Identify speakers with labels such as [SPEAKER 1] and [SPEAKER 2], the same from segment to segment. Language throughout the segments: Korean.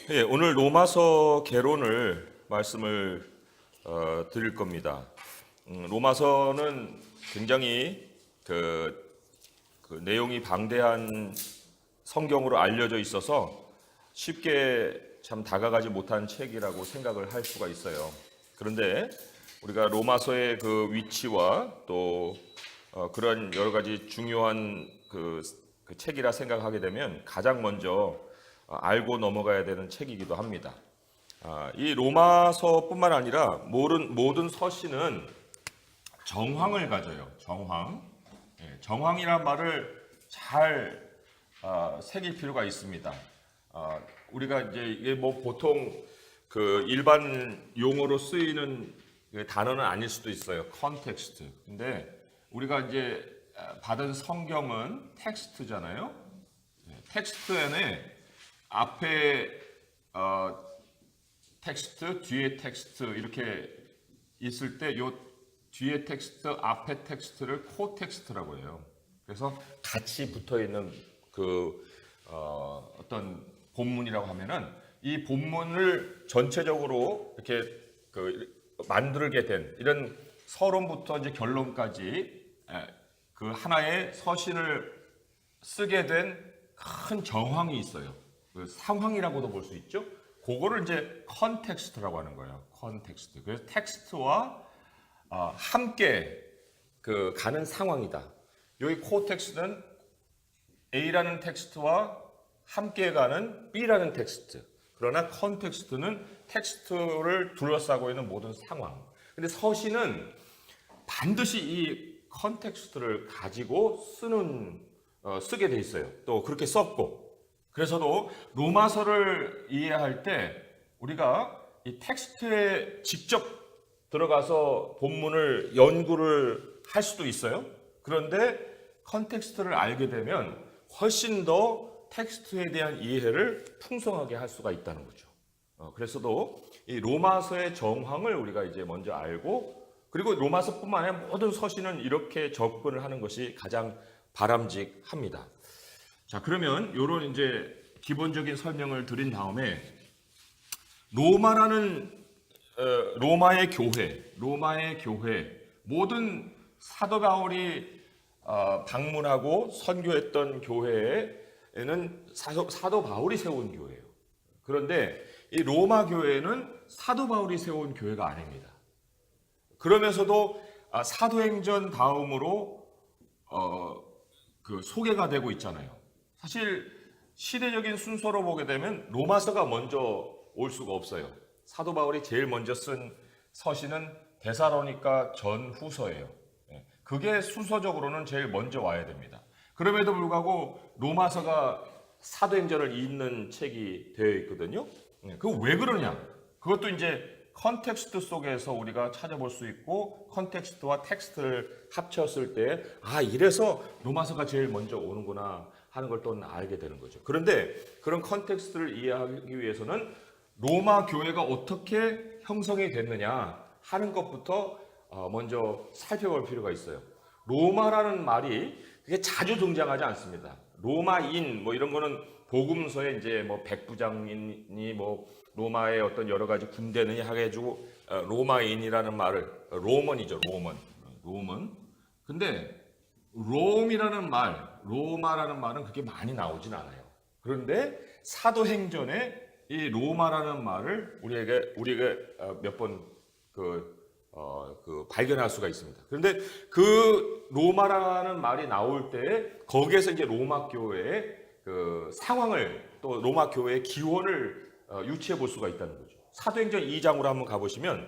[SPEAKER 1] 예, 오늘 로마서 개론을 말씀을 드릴 겁니다. 로마서는 굉장히 그 내용이 방대한 성경으로 알려져 있어서 쉽게 참 다가가지 못한 책이라고 생각을 할 수가 있어요. 그런데 우리가 로마서의 그 위치와 또 그런 여러 가지 중요한 그 책이라 생각하게 되면 가장 먼저 알고 넘어가야 되는 책이기도 합니다. 이 로마서뿐만 아니라 모든 서신은 정황을 가져요. 정황. 정황이란 말을 잘 새길 필요가 있습니다. 우리가 이제 이게 뭐 보통 그 일반 용어로 쓰이는 단어는 아닐 수도 있어요. 컨텍스트. 근데 우리가 이제 받은 성경은 텍스트잖아요. 텍스트에는 앞에 텍스트, 뒤에 텍스트 이렇게 있을 때 요 뒤에 텍스트, 앞에 텍스트를 코텍스트라고 해요. 그래서 같이 붙어 있는 그 어떤 본문이라고 하면은 이 본문을 전체적으로 이렇게 만들게 된 이런 서론부터 이제 결론까지 그 하나의 서신을 쓰게 된 큰 정황이 있어요. 그 상황이라고도 볼 수 있죠. 그거를 이제 컨텍스트라고 하는 거예요. 컨텍스트. 그래서 텍스트와 함께 가는 상황이다. 여기 코텍스트는 A라는 텍스트와 함께 가는 B라는 텍스트. 그러나 컨텍스트는 텍스트를 둘러싸고 있는 모든 상황. 근데 서신은 반드시 이 컨텍스트를 가지고 쓰게 돼 있어요. 또 그렇게 썼고. 그래서도 로마서를 이해할 때 우리가 이 텍스트에 직접 들어가서 본문을 연구를 할 수도 있어요. 그런데 컨텍스트를 알게 되면 훨씬 더 텍스트에 대한 이해를 풍성하게 할 수가 있다는 거죠. 그래서도 이 로마서의 정황을 우리가 이제 먼저 알고, 그리고 로마서뿐만 아니라 모든 서신은 이렇게 접근을 하는 것이 가장 바람직합니다. 자, 그러면 이런 이제 기본적인 설명을 드린 다음에 로마의 교회, 모든 사도 바울이 방문하고 선교했던 교회에는 사도 바울이 세운 교회예요. 그런데 이 로마 교회는 사도 바울이 세운 교회가 아닙니다. 그러면서도 사도행전 다음으로 소개가 되고 있잖아요. 사실 시대적인 순서로 보게 되면 로마서가 먼저 올 수가 없어요. 사도 바울이 제일 먼저 쓴 서신은 데살로니가 전후서예요. 그게 순서적으로는 제일 먼저 와야 됩니다. 그럼에도 불구하고 로마서가 사도행전을 잇는 책이 되어 있거든요. 그거 왜 그러냐? 그것도 이제 컨텍스트 속에서 우리가 찾아볼 수 있고, 컨텍스트와 텍스트를 합쳤을 때 이래서 로마서가 제일 먼저 오는구나 하는 걸 또 알게 되는 거죠. 그런데 그런 컨텍스트를 이해하기 위해서는 로마 교회가 어떻게 형성이 됐느냐 하는 것부터 먼저 살펴볼 필요가 있어요. 로마라는 말이 그게 자주 등장하지 않습니다. 로마인 뭐 이런 거는 복음서에 이제 뭐 백부장이니 뭐 로마의 어떤 여러 가지 군대느니 해가지고 로마인이라는 말을 로먼이죠. 로먼. 근데 로마라는 말은 그렇게 많이 나오진 않아요. 그런데 사도행전에 이 로마라는 말을 우리에게 몇 번 발견할 수가 있습니다. 그런데 그 로마라는 말이 나올 때 거기에서 이제 로마 교회의 그 상황을, 또 로마 교회의 기원을 유추해 볼 수가 있다는 거죠. 사도행전 2장으로 한번 가보시면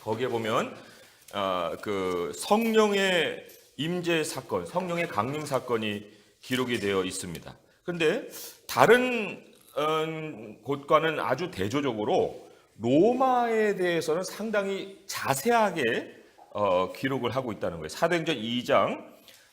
[SPEAKER 1] 거기에 보면 그 성령의 임재 사건, 성령의 강림 사건이 기록이 되어 있습니다. 그런데 다른 곳과는 아주 대조적으로 로마에 대해서는 상당히 자세하게 기록을 하고 있다는 거예요. 사도행전 2장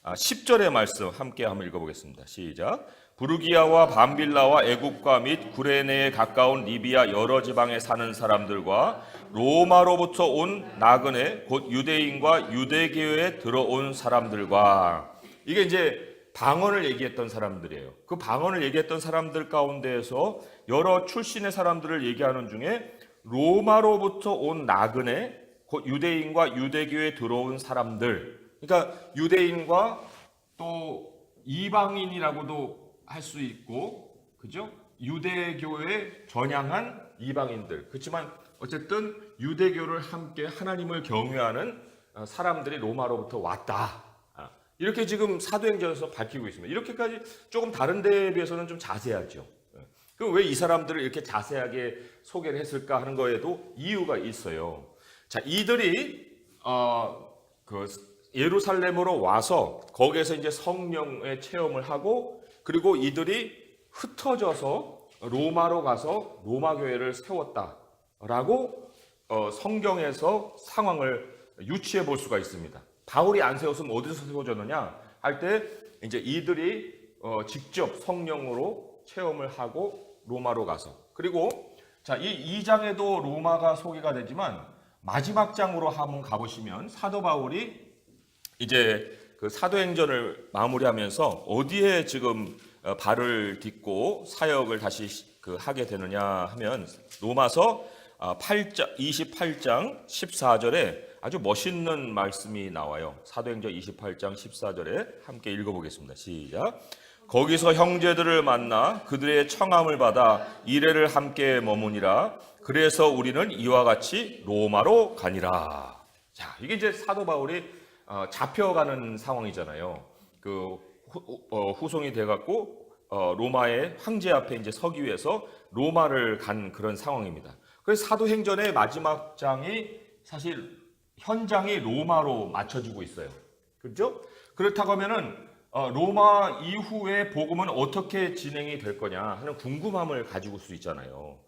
[SPEAKER 1] 10절의 말씀 함께 한번 읽어보겠습니다. 시작. 부르기아와 밤빌라와 애국과 및 구레네에 가까운 리비아 여러 지방에 사는 사람들과 로마로부터 온 나그네 곧 유대인과 유대교회에 들어온 사람들과, 이게 이제 방언을 얘기했던 사람들이에요. 그 방언을 얘기했던 사람들 가운데에서 여러 출신의 사람들을 얘기하는 중에 로마로부터 온 나그네, 곧 유대인과 유대교에 들어온 사람들, 그러니까 유대인과 또 이방인이라고도 할 수 있고, 그죠? 유대교에 전향한 이방인들. 그렇지만 어쨌든 유대교를 함께 하나님을 경외하는 사람들이 로마로부터 왔다. 이렇게 지금 사도행전에서 밝히고 있습니다. 이렇게까지 조금 다른 데에 비해서는 좀 자세하죠. 그럼 왜 이 사람들을 이렇게 자세하게 소개를 했을까 하는 거에도 이유가 있어요. 자, 이들이 그 예루살렘으로 와서 거기에서 이제 성령의 체험을 하고, 그리고 이들이 흩어져서 로마로 가서 로마 교회를 세웠다라고 성경에서 상황을 유추해 볼 수가 있습니다. 바울이 안 세웠으면 어디서 세워졌느냐 할 때 이제 이들이 직접 성령으로 체험을 하고 로마로 가서, 그리고 자, 이 2장에도 로마가 소개가 되지만 마지막 장으로 한번 가보시면 사도 바울이 이제 그 사도행전을 마무리하면서 어디에 지금 발을 딛고 사역을 다시 하게 되느냐 하면 로마서 28장 14절에 아주 멋있는 말씀이 나와요. 사도행전 28장 14절에 함께 읽어보겠습니다. 시작. 거기서 형제들을 만나 그들의 청함을 받아 이레를 함께 머무니라. 그래서 우리는 이와 같이 로마로 가니라. 자, 이게 이제 사도 바울이 잡혀가는 상황이잖아요. 그 후송이 돼갖고 로마의 황제 앞에 이제 서기 위해서 로마를 간 그런 상황입니다. 그래서 사도행전의 마지막 장이 사실 현장이 로마로 맞춰지고 있어요. 그렇죠? 그렇다고 하면은 로마 이후의 복음은 어떻게 진행이 될 거냐 하는 궁금함을 가지고 올 수 있잖아요.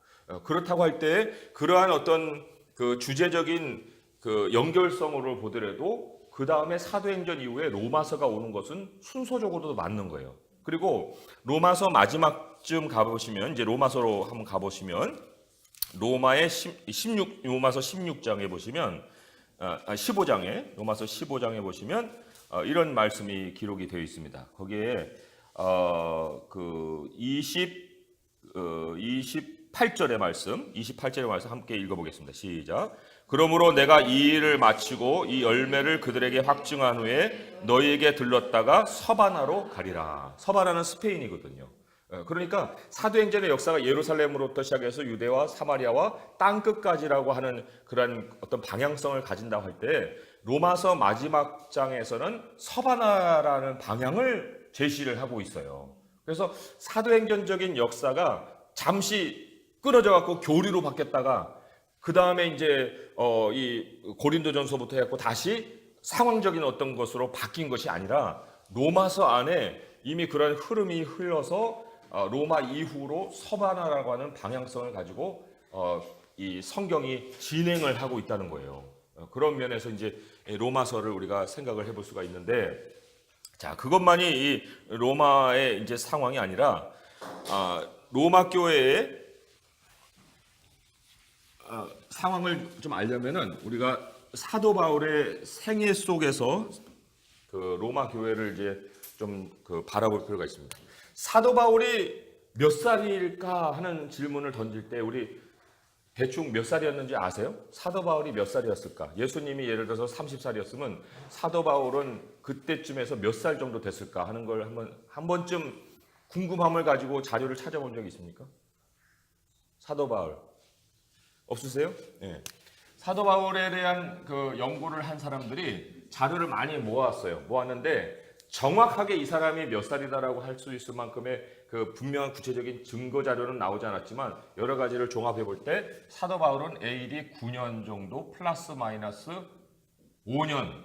[SPEAKER 1] 그렇다고 할 때 그러한 어떤 그 주제적인 그 연결성으로 보더라도 그 다음에 사도행전 이후에 로마서가 오는 것은 순서적으로도 맞는 거예요. 그리고 로마서 마지막쯤 가보시면, 이제 로마서로 한번 가보시면 로마서 16장에 보시면 15장에 로마서 15장에 보시면 이런 말씀이 기록이 되어 있습니다. 거기에 그 28절의 말씀 함께 읽어보겠습니다. 시작. 그러므로 내가 이 일을 마치고 이 열매를 그들에게 확증한 후에 너희에게 들렀다가 서바나로 가리라. 서바나는 스페인이거든요. 그러니까 사도행전의 역사가 예루살렘으로부터 시작해서 유대와 사마리아와 땅끝까지라고 하는 그런 어떤 방향성을 가진다고 할 때 로마서 마지막 장에서는 서바나라는 방향을 제시를 하고 있어요. 그래서 사도행전적인 역사가 잠시 끊어져 갖고 교리로 바뀌었다가 그 다음에 이제 이 고린도전서부터 해갖고 다시 상황적인 어떤 것으로 바뀐 것이 아니라 로마서 안에 이미 그런 흐름이 흘러서 로마 이후로 서바나라고 하는 방향성을 가지고 이 성경이 진행을 하고 있다는 거예요. 그런 면에서 이제 로마서를 우리가 생각을 해볼 수가 있는데, 자, 그것만이 이 로마의 이제 상황이 아니라 로마 교회의 상황을 좀 알려면은 우리가 사도 바울의 생애 속에서 그 로마 교회를 이제 좀 바라볼 필요가 있습니다. 사도 바울이 몇 살일까 하는 질문을 던질 때 우리 대충 몇 살이었는지 아세요? 사도 바울이 몇 살이었을까? 예수님이 예를 들어서 30살이었으면 사도 바울은 그때쯤에서 몇 살 정도 됐을까 하는 걸 한 번쯤 궁금함을 가지고 자료를 찾아본 적이 있습니까? 사도 바울 없으세요? 네. 사도 바울에 대한 그 연구를 한 사람들이 자료를 많이 모았는데 정확하게 이 사람이 몇 살이다라고 할 수 있을 만큼의 그 분명한 구체적인 증거 자료는 나오지 않았지만 여러 가지를 종합해 볼 때 사도 바울은 AD 9년 정도 플러스 마이너스 5년에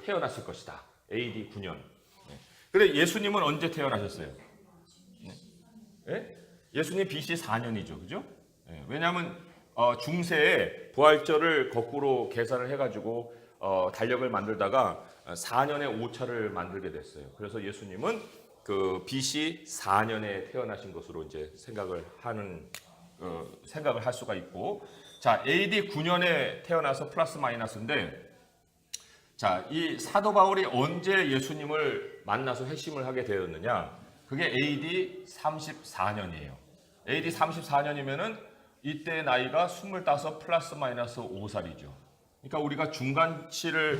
[SPEAKER 1] 태어났을 것이다. AD 9년. 그래, 예수님은 언제 태어나셨어요? 네? 예수님 BC 4년이죠, 그죠? 네. 왜냐하면 중세에 부활절을 거꾸로 계산을 해가지고 달력을 만들다가 4년에 5차를 만들게 됐어요. 그래서 예수님은 그 BC 4년에 태어나신 것으로 이제 생각을 할 수가 있고, 자, AD 9년에 태어나서 플러스 마이너스인데, 자, 이 사도 바울이 언제 예수님을 만나서 회심을 하게 되었느냐? 그게 AD 34년이에요. AD 34년이면은 이때 나이가 25 플러스 마이너스 5살이죠. 그러니까 우리가 중간치를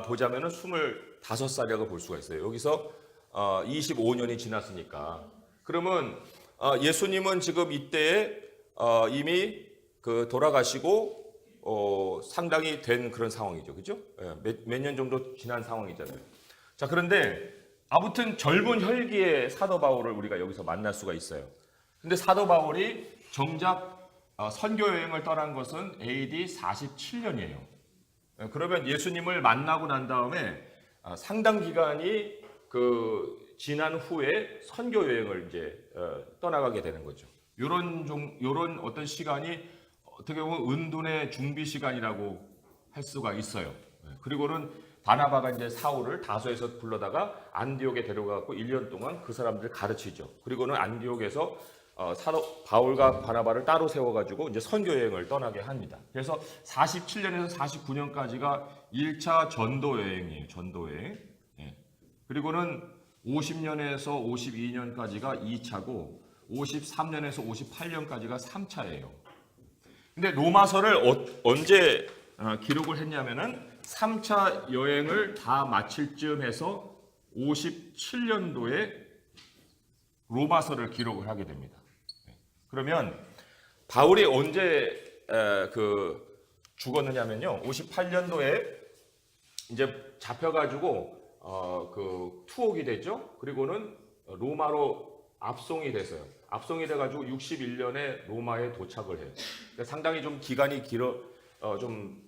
[SPEAKER 1] 보자면은 25살이라고 볼 수가 있어요. 여기서 25년이 지났으니까. 그러면 예수님은 지금 이때에 이미 그 돌아가시고 상당히 된 그런 상황이죠. 그죠? 몇 년 정도 지난 상황이잖아요. 자, 그런데 아무튼 젊은 혈기의 사도 바울을 우리가 여기서 만날 수가 있어요. 근데 사도 바울이 정작 선교 여행을 떠난 것은 AD 47년이에요. 그러면 예수님을 만나고 난 다음에 상당 기간이 그 지난 후에 선교 여행을 이제 떠나가게 되는 거죠. 요런 어떤 시간이 어떻게 보면 은둔의 준비 시간이라고 할 수가 있어요. 그리고는 바나바가 이제 사울을 다소에서 불러다가 안디옥에 데려가고 1년 동안 그 사람들을 가르치죠. 그리고는 안디옥에서 사도 바울과 바나바를 따로 세워가지고 이제 선교 여행을 떠나게 합니다. 그래서 47년에서 49년까지가 1차 전도 여행이에요. 전도 여행. 그리고는 50년에서 52년까지가 2차고 53년에서 58년까지가 3차예요. 근데 로마서를 언제 기록을 했냐면은 3차 여행을 다 마칠 쯤 해서 57년도에 로마서를 기록을 하게 됩니다. 그러면 바울이 언제 죽었느냐면요. 58년도에 이제 잡혀가지고 그 투옥이 됐죠. 그리고는 로마로 압송이 됐어요. 압송이 돼가지고 61년에 로마에 도착을 해요. 그러니까 상당히 좀 기간이 좀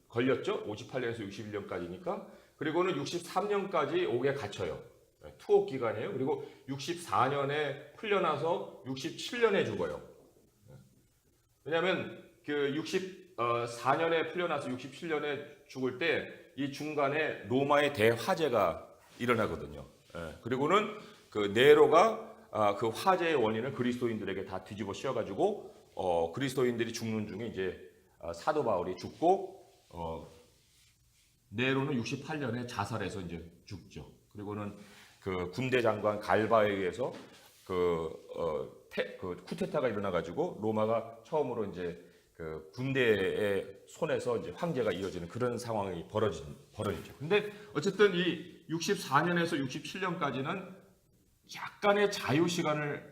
[SPEAKER 1] 걸렸죠. 58년에서 61년까지니까. 그리고는 63년까지 옥에 gat혀요. 투옥 기간이에요. 그리고 64년에 풀려나서 67년에 죽어요. 왜냐하면 그 64년에 풀려나서 67년에 죽을 때 이 중간에 로마의 대화재가 일어나거든요. 그리고는 그 네로가 그 화재의 원인을 그리스도인들에게 다 뒤집어 씌워가지고 그리스도인들이 죽는 중에 이제 사도 바울이 죽고 네로는 68년에 자살해서 이제 죽죠. 그리고는 그 군대 장관 갈바에 의해서 그 쿠데타가 일어나가지고 로마가 처음으로 이제 그 군대의 손에서 이제 황제가 이어지는 그런 상황이 벌어지죠. 근데 어쨌든 이 64년에서 67년까지는 약간의 자유 시간을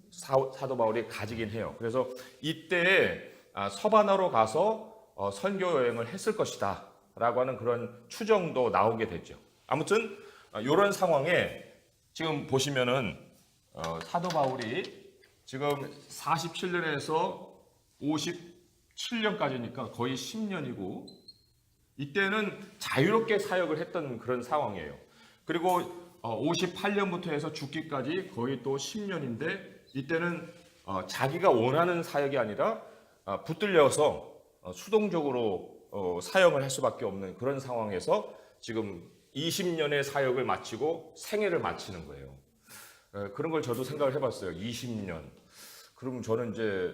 [SPEAKER 1] 사도 바울이 가지긴 해요. 그래서 이때 서바나로 가서 선교 여행을 했을 것이다라고 하는 그런 추정도 나오게 됐죠. 아무튼 이런 상황에 지금 보시면은 사도 바울이 지금 47년에서 57년까지니까 거의 10년이고 이때는 자유롭게 사역을 했던 그런 상황이에요. 그리고 58년부터 해서 죽기까지 거의 또 10년인데 이때는 자기가 원하는 사역이 아니라 붙들려서 수동적으로 사역을 할 수밖에 없는 그런 상황에서 지금 20년의 사역을 마치고 생애를 마치는 거예요. 그런 걸 저도 생각을 해봤어요. 20년. 그럼 저는 이제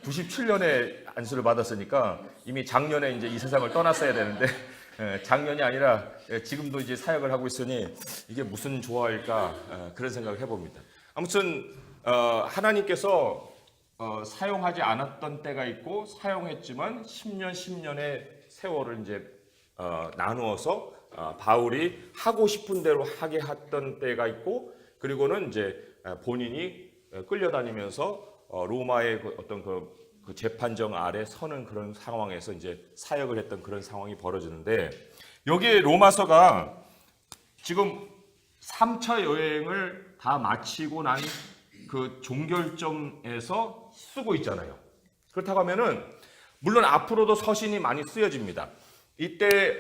[SPEAKER 1] 97년에 안수를 받았으니까 이미 작년에 이제 이 세상을 떠났어야 되는데 작년이 아니라 지금도 이제 사역을 하고 있으니 이게 무슨 조화일까 그런 생각을 해봅니다. 아무튼 하나님께서 사용하지 않았던 때가 있고 사용했지만 10년의 세월을 이제 나누어서 바울이 하고 싶은 대로 하게 했던 때가 있고 그리고는 이제 본인이 끌려다니면서 로마의 어떤 그 재판정 아래 서는 그런 상황에서 이제 사역을 했던 그런 상황이 벌어지는데 여기 로마서가 지금 3차 여행을 다 마치고 난 그 종결점에서 쓰고 있잖아요. 그렇다고 하면은 물론 앞으로도 서신이 많이 쓰여집니다. 이때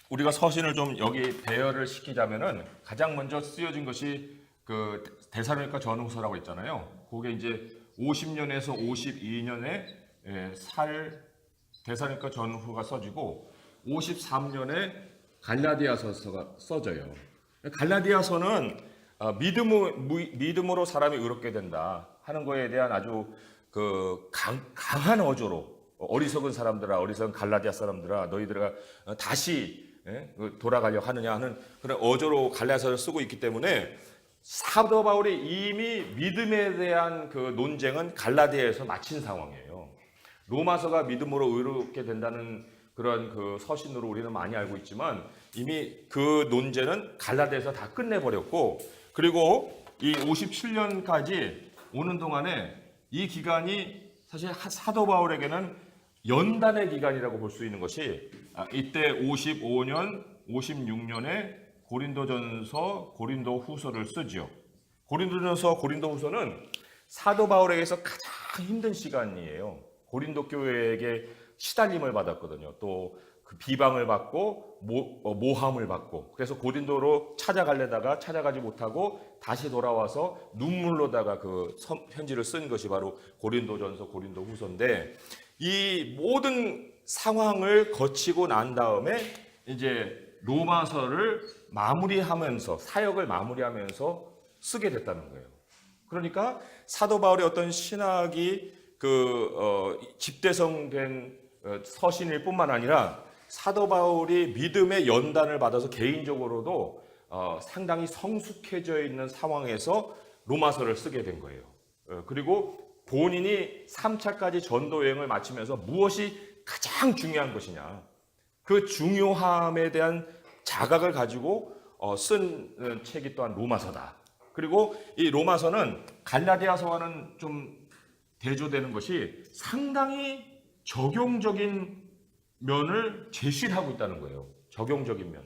[SPEAKER 1] 우리가 서신을 좀 여기 배열을 시키자면은 가장 먼저 쓰여진 것이 그 데살로니가 전후서라고 있잖아요. 그게 이제 50년에서 52년에 데살로니가 전후가 써지고 53년에 갈라디아서가 써져요. 갈라디아서는 믿음으로 사람이 의롭게 된다 하는 거에 대한 아주 그 강한 어조로 어리석은 사람들아, 어리석은 갈라디아 사람들아, 너희들아 다시 돌아가려고 하느냐 하는 그런 어조로 갈라디아서를 쓰고 있기 때문에 사도 바울이 이미 믿음에 대한 그 논쟁은 갈라디아에서 마친 상황이에요. 로마서가 믿음으로 의롭게 된다는 그런 그 서신으로 우리는 많이 알고 있지만 이미 그 논쟁은 갈라디아에서 다 끝내버렸고, 그리고 이 57년까지 오는 동안에 이 기간이 사실 사도 바울에게는 연단의 기간이라고 볼 수 있는 것이 이때 55년, 56년에 고린도전서, 고린도후서를 쓰죠. 고린도전서, 고린도후서는 사도 바울에게서 가장 힘든 시간이에요. 고린도 교회에게 시달림을 받았거든요. 또 그 비방을 받고 모함을 받고, 그래서 고린도로 찾아가려다가 찾아가지 못하고 다시 돌아와서 눈물로다가 그 편지를 쓴 것이 바로 고린도전서, 고린도후서인데, 이 모든 상황을 거치고 난 다음에 이제 로마서를 마무리하면서, 사역을 마무리하면서 쓰게 됐다는 거예요. 그러니까 사도 바울의 어떤 신학이 집대성된 서신일 뿐만 아니라 사도 바울이 믿음의 연단을 받아서 개인적으로도 상당히 성숙해져 있는 상황에서 로마서를 쓰게 된 거예요. 그리고 본인이 3차까지 전도 여행을 마치면서 무엇이 가장 중요한 것이냐, 그 중요함에 대한 자각을 가지고 쓴 책이 또한 로마서다. 그리고 이 로마서는 갈라디아서와는 좀 대조되는 것이 상당히 적용적인 면을 제시를 하고 있다는 거예요. 적용적인 면.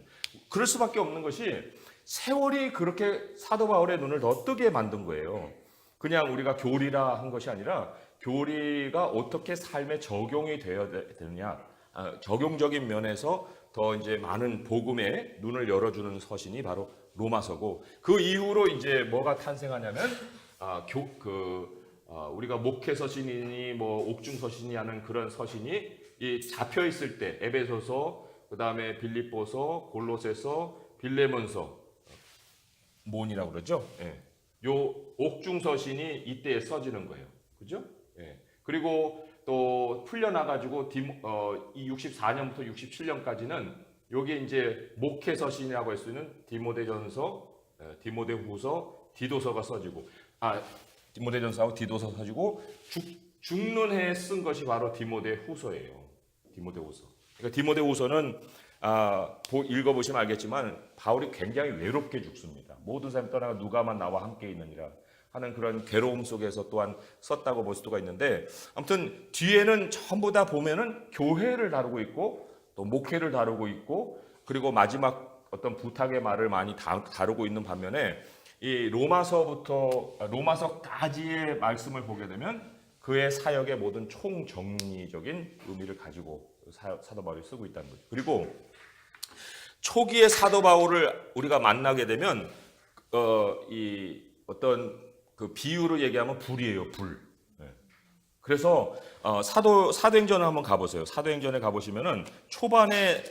[SPEAKER 1] 그럴 수밖에 없는 것이 세월이 그렇게 사도 바울의 눈을 더 뜨게 만든 거예요. 그냥 우리가 교리라 한 것이 아니라 교리가 어떻게 삶에 적용이 되어야 되느냐, 적용적인 면에서 더 이제 많은 복음에 눈을 열어주는 서신이 바로 로마서고, 그 이후로 이제 뭐가 탄생하냐면 우리가 목회 서신이니 뭐 옥중 서신이 하는 그런 서신이 이 잡혀 있을 때 에베소서, 그다음에 빌립보서, 골로새서, 빌레몬서, 뭔이라고 그러죠? 예. 요 옥중 서신이 이때에 써지는 거예요. 그죠? 예. 그리고 또 풀려나 가지고 이 64년부터 67년까지는 요게 이제 목회 서신이라고 할 수 있는 디모데전서, 디모데후서, 디도서가 써지고, 디모데전서하고 디도서 써지고, 죽는 해에 쓴 것이 바로 디모데후서예요. 디모데후서. 그러니까 디모데후서는 읽어보시면 알겠지만 바울이 굉장히 외롭게 죽습니다. 모든 사람이 떠나가 누가만 나와 함께 있느니라 하는 그런 괴로움 속에서 또한 썼다고 볼 수가 있는데, 아무튼 뒤에는 전부 다 보면은 교회를 다루고 있고 또 목회를 다루고 있고, 그리고 마지막 어떤 부탁의 말을 많이 다루고 있는 반면에 이 로마서까지의 말씀을 보게 되면 그의 사역의 모든 총정리적인 의미를 가지고 사도 바울이 쓰고 있다는 거죠. 그리고 초기의 사도 바울을 우리가 만나게 되면 이 어떤 그 비유로 얘기하면 불이에요, 불. 그래서 사도행전을 한번 가보세요. 사도행전에 가보시면은 초반에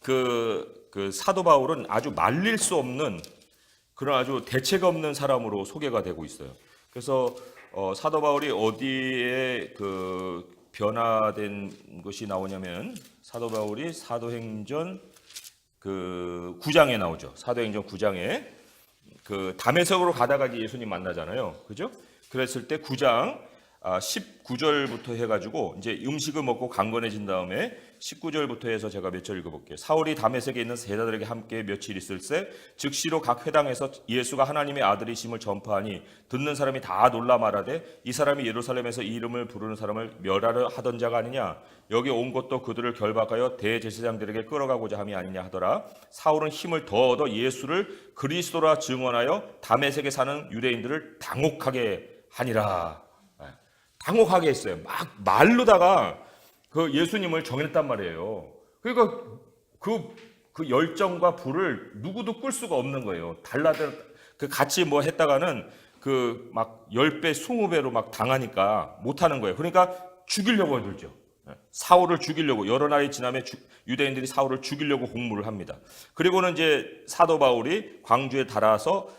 [SPEAKER 1] 그 사도 바울은 아주 말릴 수 없는 그런 아주 대책 없는 사람으로 소개가 되고 있어요. 그래서 사도 바울이 어디에 그 변화된 것이 나오냐면, 사도 바울이 사도행전 그 9장에 나오죠. 사도행전 9장에 그 다메섹으로 가다가 예수님 만나잖아요. 그죠? 그랬을 때 9장 19절부터 해가지고 이제 음식을 먹고 강건해진 다음에 19절부터 해서 제가 몇 절 읽어볼게요. 사울이 다메섹에 있는 제자들에게 함께 며칠 있을새 즉시로 각 회당에서 예수가 하나님의 아들이심을 전파하니 듣는 사람이 다 놀라 말하되 이 사람이 예루살렘에서 이 이름을 부르는 사람을 멸하려 하던 자가 아니냐, 여기 온 것도 그들을 결박하여 대제사장들에게 끌어가고자 함이 아니냐 하더라. 사울은 힘을 더 얻어 예수를 그리스도라 증언하여 다메섹에 사는 유대인들을 당혹하게 하니라. 당혹하게 했어요. 막 말로다가 그 예수님을 정했단 말이에요. 그러니까 그 열정과 불을 누구도 끌 수가 없는 거예요. 그 같이 뭐 했다가는 그 막 10배, 20배로 막 당하니까 못 하는 거예요. 그러니까 죽이려고 들죠. 사울을 죽이려고, 여러 날이 지나면 유대인들이 사울을 죽이려고 공모를 합니다. 그리고는 이제 사도 바울이 광주에 달아서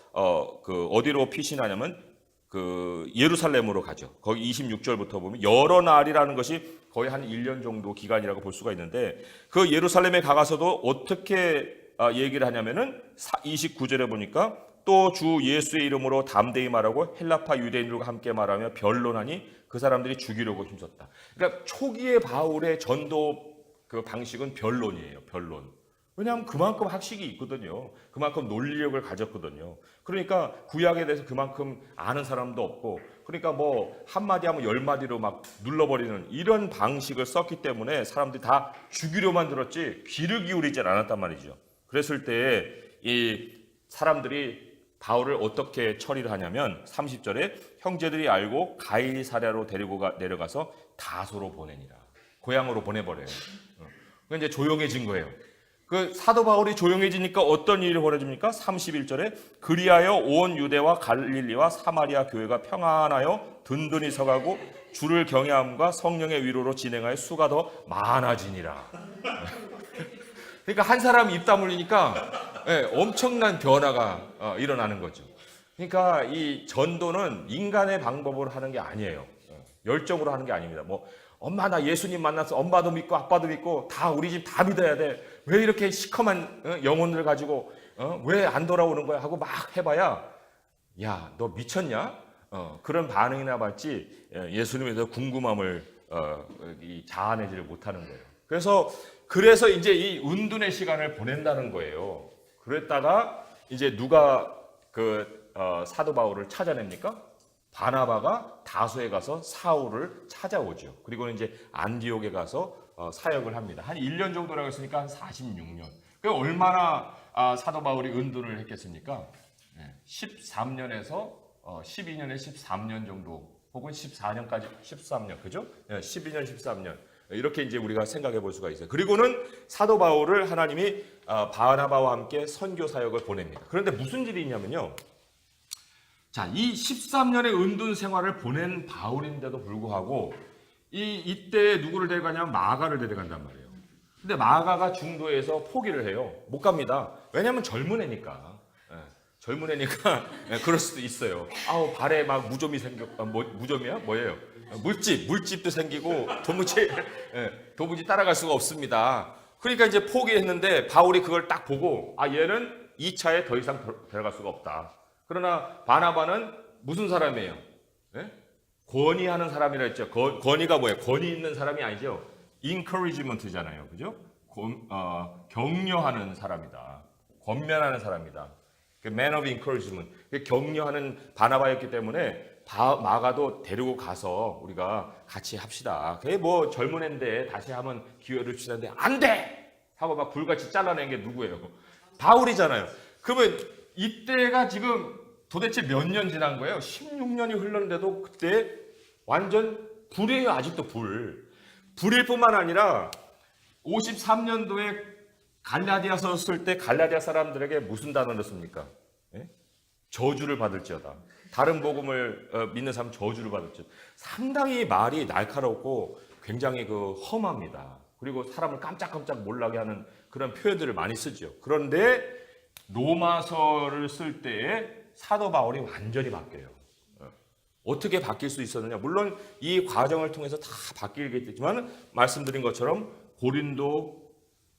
[SPEAKER 1] 어디로 피신하냐면 그 예루살렘으로 가죠. 거기 26절부터 보면 여러 날이라는 것이 거의 한 1년 정도 기간이라고 볼 수가 있는데 그 예루살렘에 가서도 어떻게 얘기를 하냐면은 29절에 보니까 또 주 예수의 이름으로 담대히 말하고 헬라파 유대인들과 함께 말하며 변론하니 그 사람들이 죽이려고 힘썼다. 그러니까 초기의 바울의 전도 그 방식은 변론이에요. 변론. 왜냐하면 그만큼 학식이 있거든요. 그만큼 논리력을 가졌거든요. 그러니까 구약에 대해서 그만큼 아는 사람도 없고, 그러니까 뭐 한마디 하면 10마디로 막 눌러버리는 이런 방식을 썼기 때문에 사람들이 다 죽이려만 들었지 귀를 기울이질 않았단 말이죠. 그랬을 때 이 사람들이 바울을 어떻게 처리를 하냐면 30절에 형제들이 알고 가이사랴로 데리고 내려가서 다소로 보내니라. 고향으로 보내버려요. 그러니까 이제 조용해진 거예요. 그 사도 바울이 조용해지니까 어떤 일이 벌어집니까? 31절에 그리하여 온 유대와 갈릴리와 사마리아 교회가 평안하여 든든히 서가고 주를 경외함과 성령의 위로로 진행하여 수가 더 많아지니라. 그러니까 한 사람 입 다물리니까 엄청난 변화가 일어나는 거죠. 그러니까 이 전도는 인간의 방법으로 하는 게 아니에요. 열정으로 하는 게 아닙니다. 뭐 엄마 나 예수님 만나서 엄마도 믿고 아빠도 믿고 다 우리 집 다 믿어야 돼. 왜 이렇게 시커먼 영혼을 가지고 왜 안 돌아오는 거야 하고 막 해봐야 야 너 미쳤냐? 그런 반응이나 받지 예수님에 대해서 궁금함을 자아내지를 못하는 거예요. 그래서 이제 이 은둔의 시간을 보낸다는 거예요. 그랬다가 이제 누가 사도 바울을 찾아냅니까? 바나바가 다소에 가서 사울을 찾아오죠. 그리고 이제 안디옥에 가서 사역을 합니다. 한 1년 정도라고 했으니까 한 46년. 그 얼마나 사도 바울이 은둔을 했겠습니까? 13년에서 12년에 13년 정도, 혹은 14년까지 13년, 그죠? 12년, 13년. 이렇게 이제 우리가 생각해 볼 수가 있어요. 그리고는 사도 바울을 하나님이 바나바와 함께 선교 사역을 보냅니다. 그런데 무슨 일이 있냐면요. 자, 이 13년의 은둔 생활을 보낸 바울인데도 불구하고 이때 누구를 데려가냐면 마가를 데려간단 말이에요. 근데 마가가 중도에서 포기를 해요. 못 갑니다. 왜냐하면 젊은 애니까. 젊은 애니까 그럴 수도 있어요. 아우 발에 막 무좀이 무좀이야? 뭐예요? 물집도 생기고 도무지 따라갈 수가 없습니다. 그러니까 이제 포기했는데 바울이 그걸 딱 보고 얘는 2차에 더 이상 들어갈 수가 없다. 그러나 바나바는 무슨 사람이에요? 권위하는 사람이라 했죠. 권위가 뭐예요? 권위 있는 사람이 아니죠. encouragement잖아요. 그죠? 격려하는 사람이다. 권면하는 사람이다. man of encouragement. 격려하는 바나바였기 때문에 마가도 데리고 가서 우리가 같이 합시다. 그게 뭐 젊은 애인데 다시 하면 기회를 주시는데 안 돼! 하고 막 불같이 잘라낸 게 누구예요? 바울이잖아요. 그러면 이때가 지금 도대체 몇 년 지난 거예요? 16년이 흘렀는데도 그때 완전 불이에요. 아직도 불일 뿐만 아니라 53년도에 갈라디아서 쓸 때 갈라디아 사람들에게 무슨 단어를 씁니까? 저주를 받을지어다. 다른 복음을 믿는 사람 저주를 받을지어다. 상당히 말이 날카롭고 굉장히 험합니다. 그리고 사람을 깜짝깜짝 놀라게 하는 그런 표현들을 많이 쓰죠. 그런데 로마서를 쓸 때에 사도 바울이 완전히 바뀌어요. 어떻게 바뀔 수 있었느냐? 물론 이 과정을 통해서 다 바뀌겠지만 말씀드린 것처럼 고린도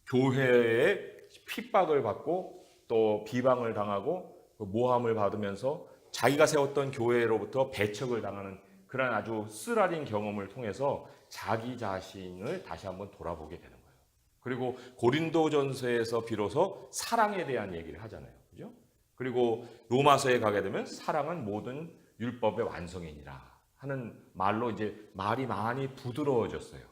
[SPEAKER 1] 교회에 핍박을 받고 또 비방을 당하고 모함을 받으면서 자기가 세웠던 교회로부터 배척을 당하는 그런 아주 쓰라린 경험을 통해서 자기 자신을 다시 한번 돌아보게 되는 거예요. 그리고 고린도전서에서 비로소 사랑에 대한 얘기를 하잖아요. 그죠? 그리고 로마서에 가게 되면 사랑은 모든 율법의 완성이니라 하는 말로 이제 말이 많이 부드러워졌어요.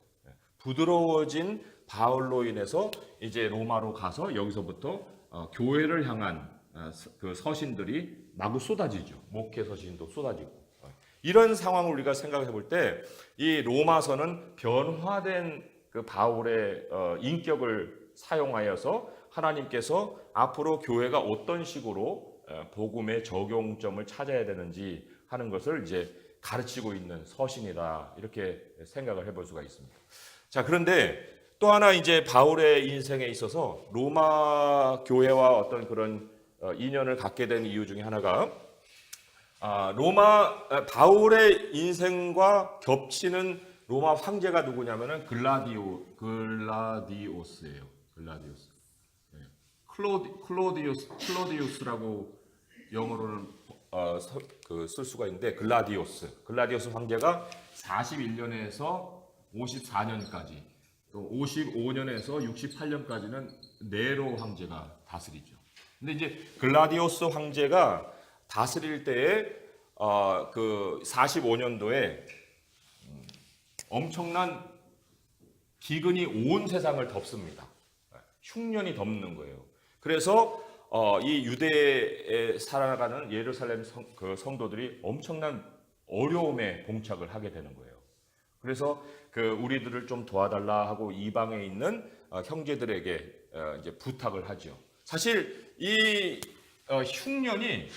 [SPEAKER 1] 부드러워진 바울로 인해서 이제 로마로 가서 여기서부터 교회를 향한 그 서신들이 마구 쏟아지죠. 목회 서신도 쏟아지고. 이런 상황을 우리가 생각해 볼 때 이 로마서는 변화된 그 바울의 인격을 사용하여서 하나님께서 앞으로 교회가 어떤 식으로 복음의 적용점을 찾아야 되는지 하는 것을 이제 가르치고 있는 서신이다. 이렇게 생각을 해볼 수가 있습니다. 자, 그런데 또 하나 이제 바울의 인생에 있어서 로마 교회와 어떤 그런 인연을 갖게 된 이유 중에 하나가 바울의 인생과 겹치는 로마 황제가 누구냐면은 글라디오스예요. 글라디오스. 네. 클로디우스라고 영어로는 쓸 수가 있는데 글라디오스 황제가 41년에서 54년까지 또 55년에서 68년까지는 네로 황제가 다스리죠. 근데 이제 글라디오스 황제가 다스릴 때에 그 45년도에 엄청난 기근이 온 세상을 덮습니다. 흉년이 덮는 거예요. 그래서 이 유대에 살아가는 예루살렘 성도들이 엄청난 어려움에 봉착을 하게 되는 거예요. 그래서 우리들을 좀 도와달라 하고 이방에 있는 형제들에게 이제 부탁을 하죠. 사실 이 흉년이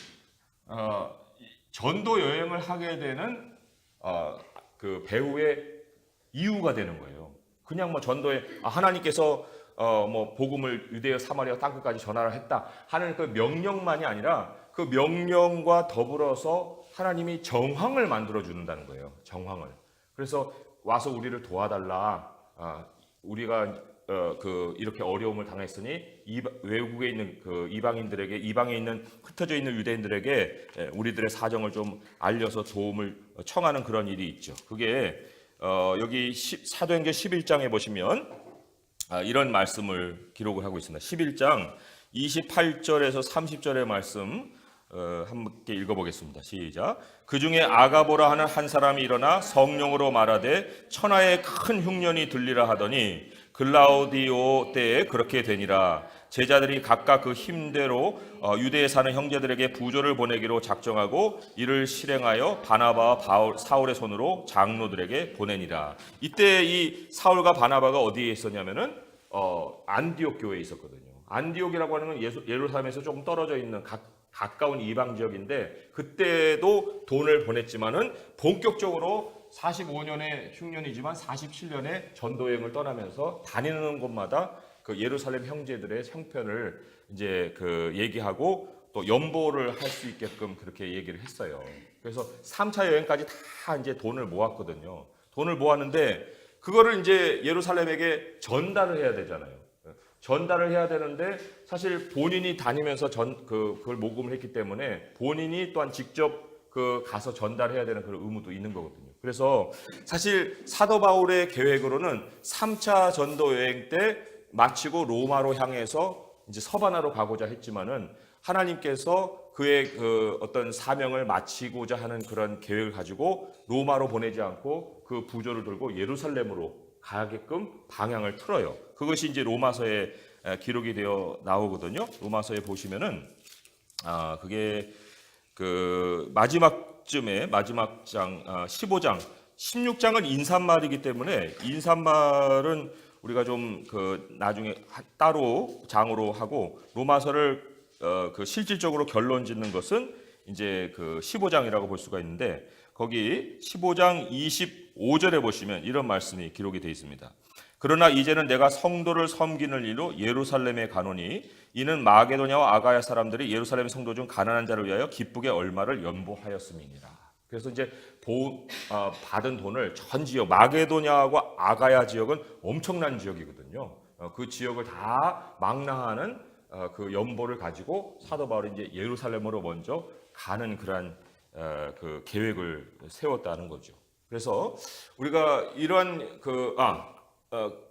[SPEAKER 1] 전도 여행을 하게 되는 그 배후의 이유가 되는 거예요. 그냥 뭐 전도에 하나님께서 뭐 복음을 유대여 사마리아 땅끝까지 전하라 했다 하는 그 명령만이 아니라 그 명령과 더불어서 하나님이 정황을 만들어 준다는 거예요. 정황을. 그래서 와서 우리를 도와달라. 우리가 이렇게 어려움을 당했으니 외국에 있는 이방인들에게, 이방에 있는 흩어져 있는 유대인들에게 우리들의 사정을 좀 알려서 도움을 청하는 그런 일이 있죠. 그게 여기 사도행전 11장에 보시면 이런 말씀을 기록을 하고 있습니다. 11장 28절에서 30절의 말씀 함께 읽어보겠습니다. 시작. 그 중에 아가보라 하는 한 사람이 일어나 성령으로 말하되 천하에 큰 흉년이 들리라 하더니 글라우디오 때에 그렇게 되니라. 제자들이 각각 그 힘대로 유대에 사는 형제들에게 부조를 보내기로 작정하고 이를 실행하여 바나바와 사울의 손으로 장로들에게 보내니라. 이때 이 사울과 바나바가 어디에 있었냐면은 안디옥 교회에 있었거든요. 안디옥이라고 하는 건 예루살렘에서 조금 떨어져 있는 가까운 이방 지역인데 그때도 돈을 보냈지만은 본격적으로 45년의 흉년이지만 47년에 전도여행을 떠나면서 다니는 곳마다 그 예루살렘 형제들의 형편을 이제 얘기하고 또 연보를 할 수 있게끔 그렇게 얘기를 했어요. 그래서 3차 여행까지 다 이제 돈을 모았거든요. 돈을 모았는데 그거를 이제 예루살렘에게 전달을 해야 되잖아요. 전달을 해야 되는데 사실 본인이 다니면서 그걸 모금을 했기 때문에 본인이 또한 직접 가서 전달해야 되는 그런 의무도 있는 거거든요. 그래서 사실 사도 바울의 계획으로는 3차 전도 여행 때 마치고 로마로 향해서 이제 서바나로 가고자 했지만은 하나님께서 그의 어떤 사명을 마치고자 하는 그런 계획을 가지고 로마로 보내지 않고 그 부조를 들고 예루살렘으로 가게끔 방향을 틀어요. 그것이 이제 로마서에 기록이 되어 나오거든요. 로마서에 보시면은 그게 마지막쯤에 마지막 장 15장 16장은 인사말이기 때문에 인사말은 우리가 좀 나중에 따로 장으로 하고 로마서를 실질적으로 결론 짓는 것은 이제 15장이라고 볼 수가 있는데 거기 15장 25절에 보시면 이런 말씀이 기록이 되어 있습니다. 그러나 이제는 내가 성도를 섬기는 일로 예루살렘에 가노니 이는 마게도냐와 아가야 사람들이 예루살렘 성도 중 가난한 자를 위하여 기쁘게 얼마를 연보하였음이니라. 그래서 이제 받은 돈을 전 지역 마게도냐와 아가야 지역은 엄청난 지역이거든요. 그 지역을 다 망라하는 그 연보를 가지고 사도 바울이 이제 예루살렘으로 먼저 가는 그러한 계획을 세웠다는 거죠. 그래서 우리가 이런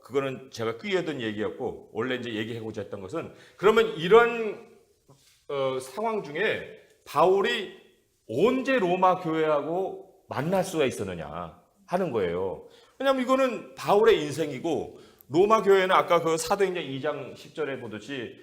[SPEAKER 1] 그거는 제가 끼어든 얘기였고 원래 이제 얘기하고자 했던 것은 그러면 이런 상황 중에 바울이 언제 로마 교회하고 만날 수가 있었느냐 하는 거예요. 왜냐하면 이거는 바울의 인생이고 로마 교회는 아까 사도행전 2장 10절에 보듯이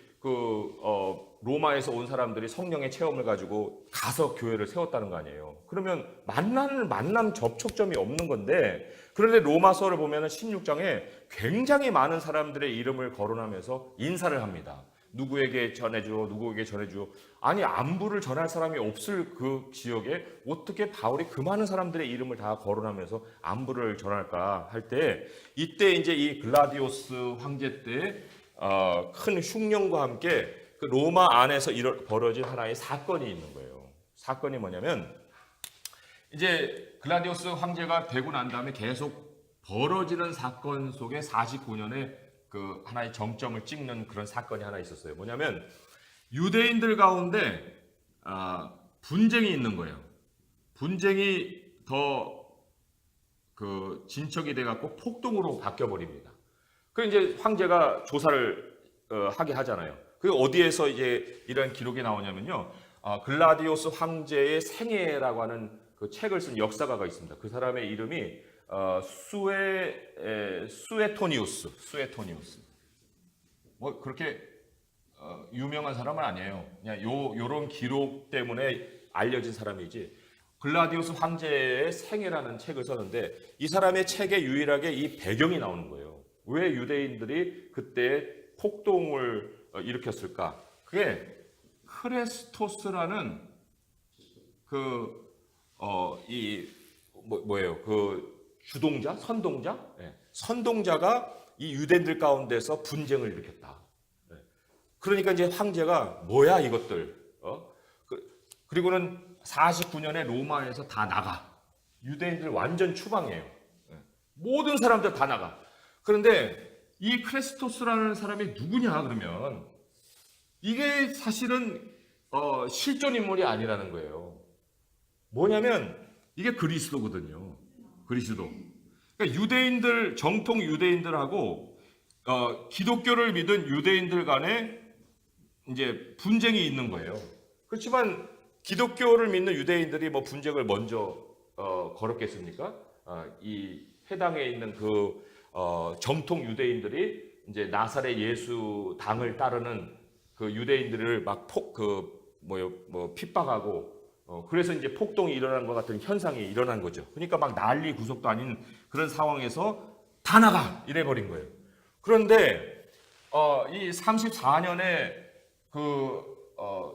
[SPEAKER 1] 로마에서 온 사람들이 성령의 체험을 가지고 가서 교회를 세웠다는 거 아니에요. 그러면 만남 접촉점이 없는 건데 그런데 로마서를 보면 16장에 굉장히 많은 사람들의 이름을 거론하면서 인사를 합니다. 누구에게 전해주어 누구에게 전해주어 아니 안부를 전할 사람이 없을 그 지역에 어떻게 바울이 그 많은 사람들의 이름을 다 거론하면서 안부를 전할까 할 때 이때 이제 이 글라디오스 황제 때 큰 흉년과 함께 그 로마 안에서 벌어진 하나의 사건이 있는 거예요. 사건이 뭐냐면 이제 글라디오스 황제가 되고 난 다음에 계속 벌어지는 사건 속에 49년에 그 하나의 정점을 찍는 그런 사건이 하나 있었어요. 뭐냐면 유대인들 가운데 분쟁이 있는 거예요. 분쟁이 더 그 진척이 돼갖고 폭동으로 바뀌어 버립니다. 그 이제 황제가 조사를 하게 하잖아요. 그 어디에서 이제 이런 기록이 나오냐면요. 글라디오스 황제의 생애라고 하는 그 책을 쓴 역사가가 있습니다. 그 사람의 이름이 수에토니우스. 뭐 그렇게 유명한 사람은 아니에요. 그냥 요런 기록 때문에 알려진 사람이지. 글라디오스 황제의 생애라는 책을 썼는데 이 사람의 책에 유일하게 이 배경이 나오는 거예요. 왜 유대인들이 그때 폭동을 일으켰을까? 그게 크레스토스라는 뭐예요? 그 주동자, 선동자, 네. 선동자가 이 유대인들 가운데서 분쟁을 일으켰다. 네. 그러니까 이제 황제가 뭐야 이것들? 그리고는 49년에 로마에서 다 나가. 유대인들 완전 추방이에요. 네. 모든 사람들 다 나가. 그런데 이 크레스토스라는 사람이 누구냐 그러면 이게 사실은 실존 인물이 아니라는 거예요. 뭐냐면 이게 그리스도거든요. 그리스도. 그러니까 유대인들 정통 유대인들하고 기독교를 믿은 유대인들 간에 이제 분쟁이 있는 거예요. 그렇지만 기독교를 믿는 유대인들이 뭐 분쟁을 먼저 걸었겠습니까? 이 해당에 있는 그 정통 유대인들이 이제 나사렛 예수 당을 따르는 그 유대인들을 막 핍박하고 그래서 이제 폭동이 일어난 것 같은 현상이 일어난 거죠. 그러니까 막 난리 구속도 아닌 그런 상황에서 다 나가 이래 버린 거예요. 그런데 이 34년에 그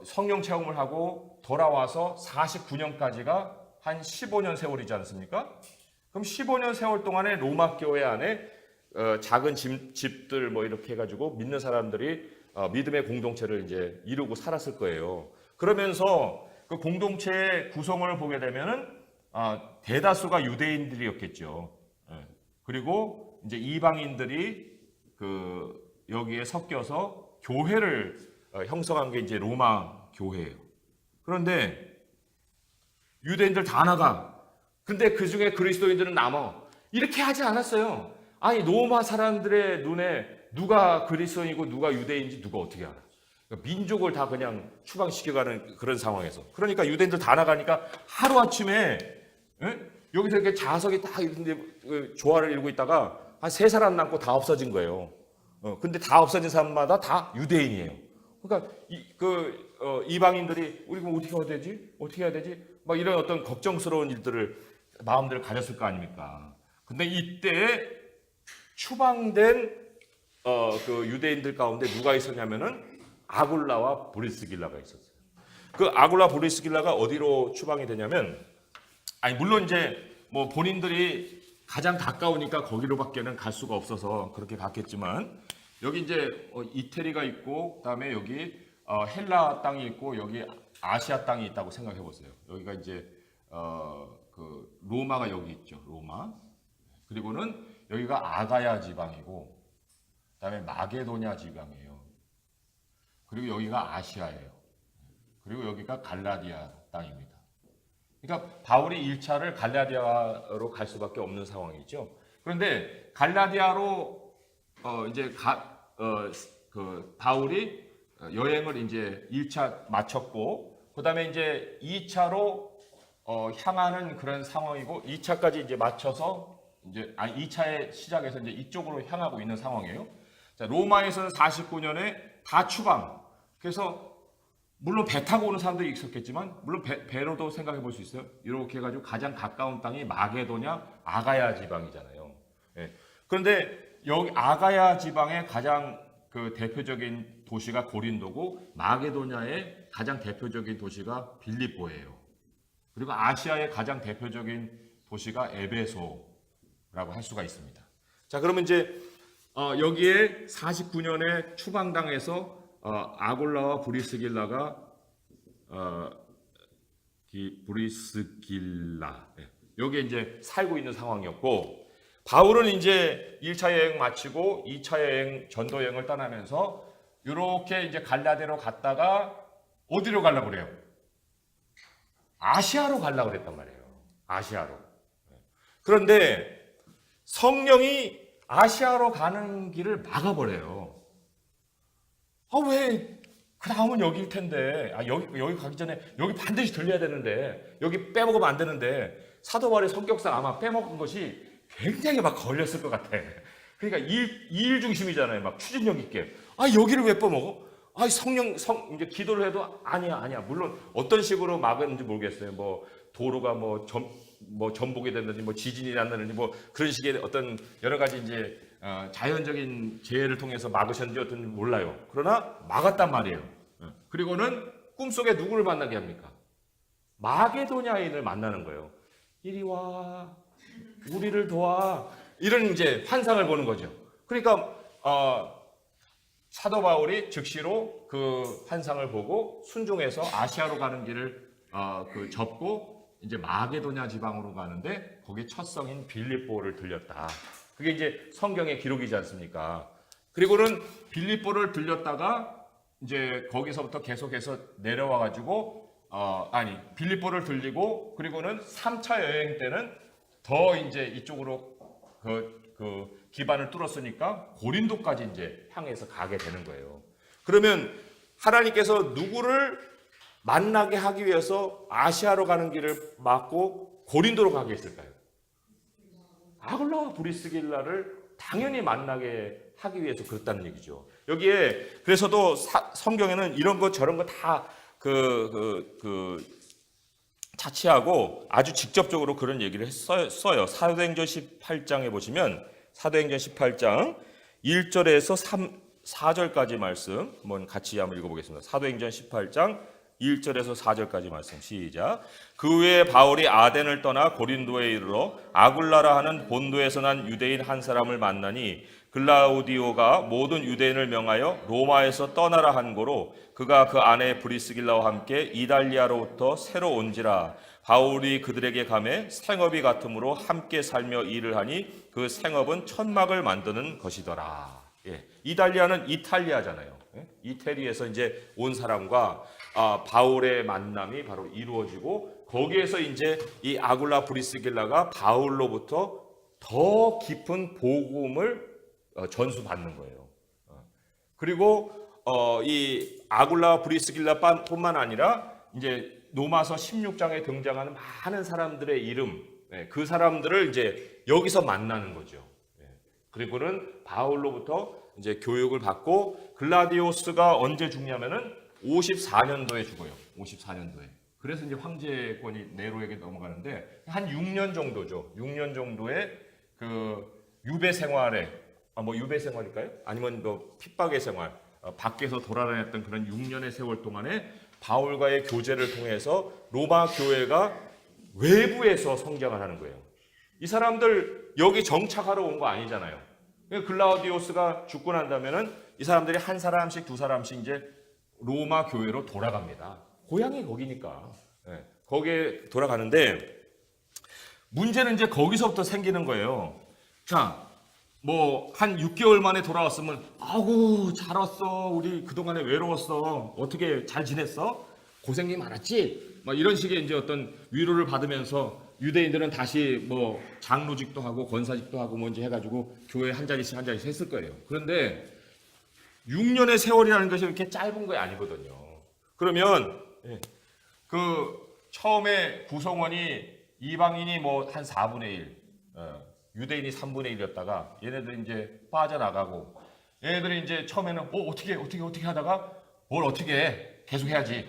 [SPEAKER 1] 성령 체험을 하고 돌아와서 49년까지가 한 15년 세월이지 않습니까? 그럼 15년 세월 동안에 로마 교회 안에 작은 집들 뭐 이렇게 해가지고 믿는 사람들이 믿음의 공동체를 이제 이루고 살았을 거예요. 그러면서 그 공동체의 구성을 보게 되면은 대다수가 유대인들이었겠죠. 그리고 이제 이방인들이 그 여기에 섞여서 교회를 형성한 게 이제 로마 교회예요. 그런데 유대인들 다 나가. 근데 그 중에 그리스도인들은 남아. 이렇게 하지 않았어요. 아니 로마 사람들의 눈에 누가 그리스도인이고 누가 유대인인지 누가 어떻게 알아? 그러니까 민족을 다 그냥 추방시켜가는 그런 상황에서. 그러니까 유대인들 다 나가니까 하루아침에 여기서 이렇게 자석이 딱 이런데 조화를 이루고 있다가 한 3사람 남고 다 없어진 거예요. 근데 다 없어진 사람마다 다 유대인이에요. 그러니까 이방인들이 우리 그럼 어떻게 해야 되지? 어떻게 해야 되지? 막 이런 어떤 걱정스러운 일들을 마음들을 가졌을 거 아닙니까? 근데 이때 추방된 그 유대인들 가운데 누가 있었냐면은 아굴라와 브리스길라가 있었어요. 그 아굴라 브리스길라가 어디로 추방이 되냐면 물론 이제 뭐 본인들이 가장 가까우니까 거기로밖에는 갈 수가 없어서 그렇게 갔겠지만 여기 이제 이태리가 있고 그다음에 여기 헬라 땅이 있고 여기 아시아 땅이 있다고 생각해 보세요. 여기가 이제 그 로마가 여기 있죠. 로마. 그리고는 여기가 아가야 지방이고 그다음에 마게도냐 지방이에요. 그리고 여기가 아시아예요. 그리고 여기가 갈라디아 땅입니다. 그러니까 바울이 1차를 갈라디아로 갈 수밖에 없는 상황이죠. 그런데 갈라디아로 이제 그 바울이 여행을 이제 1차 마쳤고 그다음에 이제 2차로 향하는 그런 상황이고 2차까지 이제 맞춰서 이제 2차의 시작에서 이제 이쪽으로 향하고 있는 상황이에요. 자, 로마에서는 49년에 다 추방. 그래서 물론 배 타고 오는 사람들이 있었겠지만 물론 배로도 생각해 볼 수 있어요. 이렇게 해가지고 가장 가까운 땅이 마게도냐 아가야 지방이잖아요. 예. 그런데 여기 아가야 지방의 가장 그 대표적인 도시가 고린도고 마게도냐의 가장 대표적인 도시가 빌립보예요. 그리고 아시아의 가장 대표적인 도시가 에베소라고 할 수가 있습니다. 자, 그러면 이제 여기에 49년에 추방당해서 아굴라와 브리스길라가 브리스길라. 여기에 이제 살고 있는 상황이었고, 바울은 이제 1차 여행 마치고 2차 여행, 전도 여행을 떠나면서 이렇게 이제 갈라디아로 갔다가 어디로 가려고 그래요? 아시아로 가려고 그랬단 말이에요. 아시아로. 그런데 성령이 아시아로 가는 길을 막아버려요. 왜? 그 다음은 여기일 텐데. 여기 가기 전에 여기 반드시 들려야 되는데. 여기 빼먹으면 안 되는데. 사도 바울의 성격상 아마 빼먹은 것이 굉장히 막 걸렸을 것 같아. 그러니까 일 중심이잖아요. 막 추진력 있게. 여기를 왜 빼먹어? 이제 기도를 해도 아니야. 물론 어떤 식으로 막았는지 모르겠어요. 뭐 도로가 전복이 됐는지, 뭐 지진이 났는지, 뭐 그런 식의 어떤 여러 가지 이제 자연적인 재해를 통해서 막으셨는지 어떤지 몰라요. 그러나 막았단 말이에요. 그리고는 꿈속에 누구를 만나게 합니까? 마게도냐인을 만나는 거예요. 이리 와, 우리를 도와. 이런 이제 환상을 보는 거죠. 그러니까 사도 바울이 즉시로 그 환상을 보고 순종해서 아시아로 가는 길을 접고 이제 마게도냐 지방으로 가는데 거기 첫 성인 빌립보를 들렸다. 그게 이제 성경의 기록이지 않습니까? 그리고는 빌립보를 들렸다가 이제 거기서부터 계속해서 내려와 가지고 빌립보를 들리고 그리고는 3차 여행 때는 더 이제 이쪽으로 그 기반을 뚫었으니까 고린도까지 이제 향해서 가게 되는 거예요. 그러면 하나님께서 누구를 만나게 하기 위해서 아시아로 가는 길을 막고 고린도로 가게 했을까요? 아굴라 브리스길라를 당연히 만나게 하기 위해서 그랬다는 얘기죠. 여기에 그래서도 성경에는 이런 것 저런 거 다 차치하고 아주 직접적으로 그런 얘기를 써요. 사도행전 18장에 보시면 사도행전 18장 1절에서 4절까지 말씀 한번 같이 한번 읽어보겠습니다. 사도행전 18장 1절에서 4절까지 말씀 시작. 그 후에 바울이 아덴을 떠나 고린도에 이르러 아굴라라 하는 본도에서 난 유대인 한 사람을 만나니 글라우디오가 모든 유대인을 명하여 로마에서 떠나라 한 고로 그가 그 아내 브리스길라와 함께 이달리아로부터 새로 온지라. 바울이 그들에게 가매 생업이 같으므로 함께 살며 일을 하니 그 생업은 천막을 만드는 것이더라. 이달리아는 이탈리아잖아요. 이태리에서 이제 온 사람과 바울의 만남이 바로 이루어지고 거기에서 이제 이 아굴라 브리스길라가 바울로부터 더 깊은 복음을 전수받는 거예요. 그리고 이 아굴라 브리스길라뿐만 아니라 이제 로마서 16장에 등장하는 많은 사람들의 이름, 그 사람들을 이제 여기서 만나는 거죠. 그리고는 바울로부터 이제 교육을 받고 글라디오스가 언제 죽냐면은 54년도에 죽어요. 54년도에. 그래서 이제 황제권이 네로에게 넘어가는데 한 6년 정도죠. 6년 정도의 그 유배 생활에 유배 생활일까요? 아니면 핍박의 생활, 밖에서 돌아다녔던 그런 6년의 세월 동안에 바울과의 교제를 통해서 로마 교회가 외부에서 성장을 하는 거예요. 이 사람들 여기 정착하러 온 거 아니잖아요. 글라우디오스가 죽고 난다면은 이 사람들이 한 사람씩 두 사람씩 이제 로마 교회로 돌아갑니다. 고향이 거기니까. 거기에 돌아가는데 문제는 이제 거기서부터 생기는 거예요. 자, 한 6개월 만에 돌아왔으면 아구 잘 왔어. 우리 그동안에 외로웠어. 어떻게 잘 지냈어? 고생이 많았지? 이런 식의 이제 어떤 위로를 받으면서 유대인들은 다시 장로직도 하고 권사직도 하고 뭔지 해가지고 교회 한 자리씩 했을 거예요. 그런데 6년의 세월이라는 것이 이렇게 짧은 게 아니거든요. 그러면 처음에 구성원이 이방인이 한 4분의 1, 유대인이 3분의 1이었다가 얘네들이 이제 빠져나가고 얘네들이 이제 처음에는 어떻게 하다가 뭘 어떻게 해? 계속 해야지.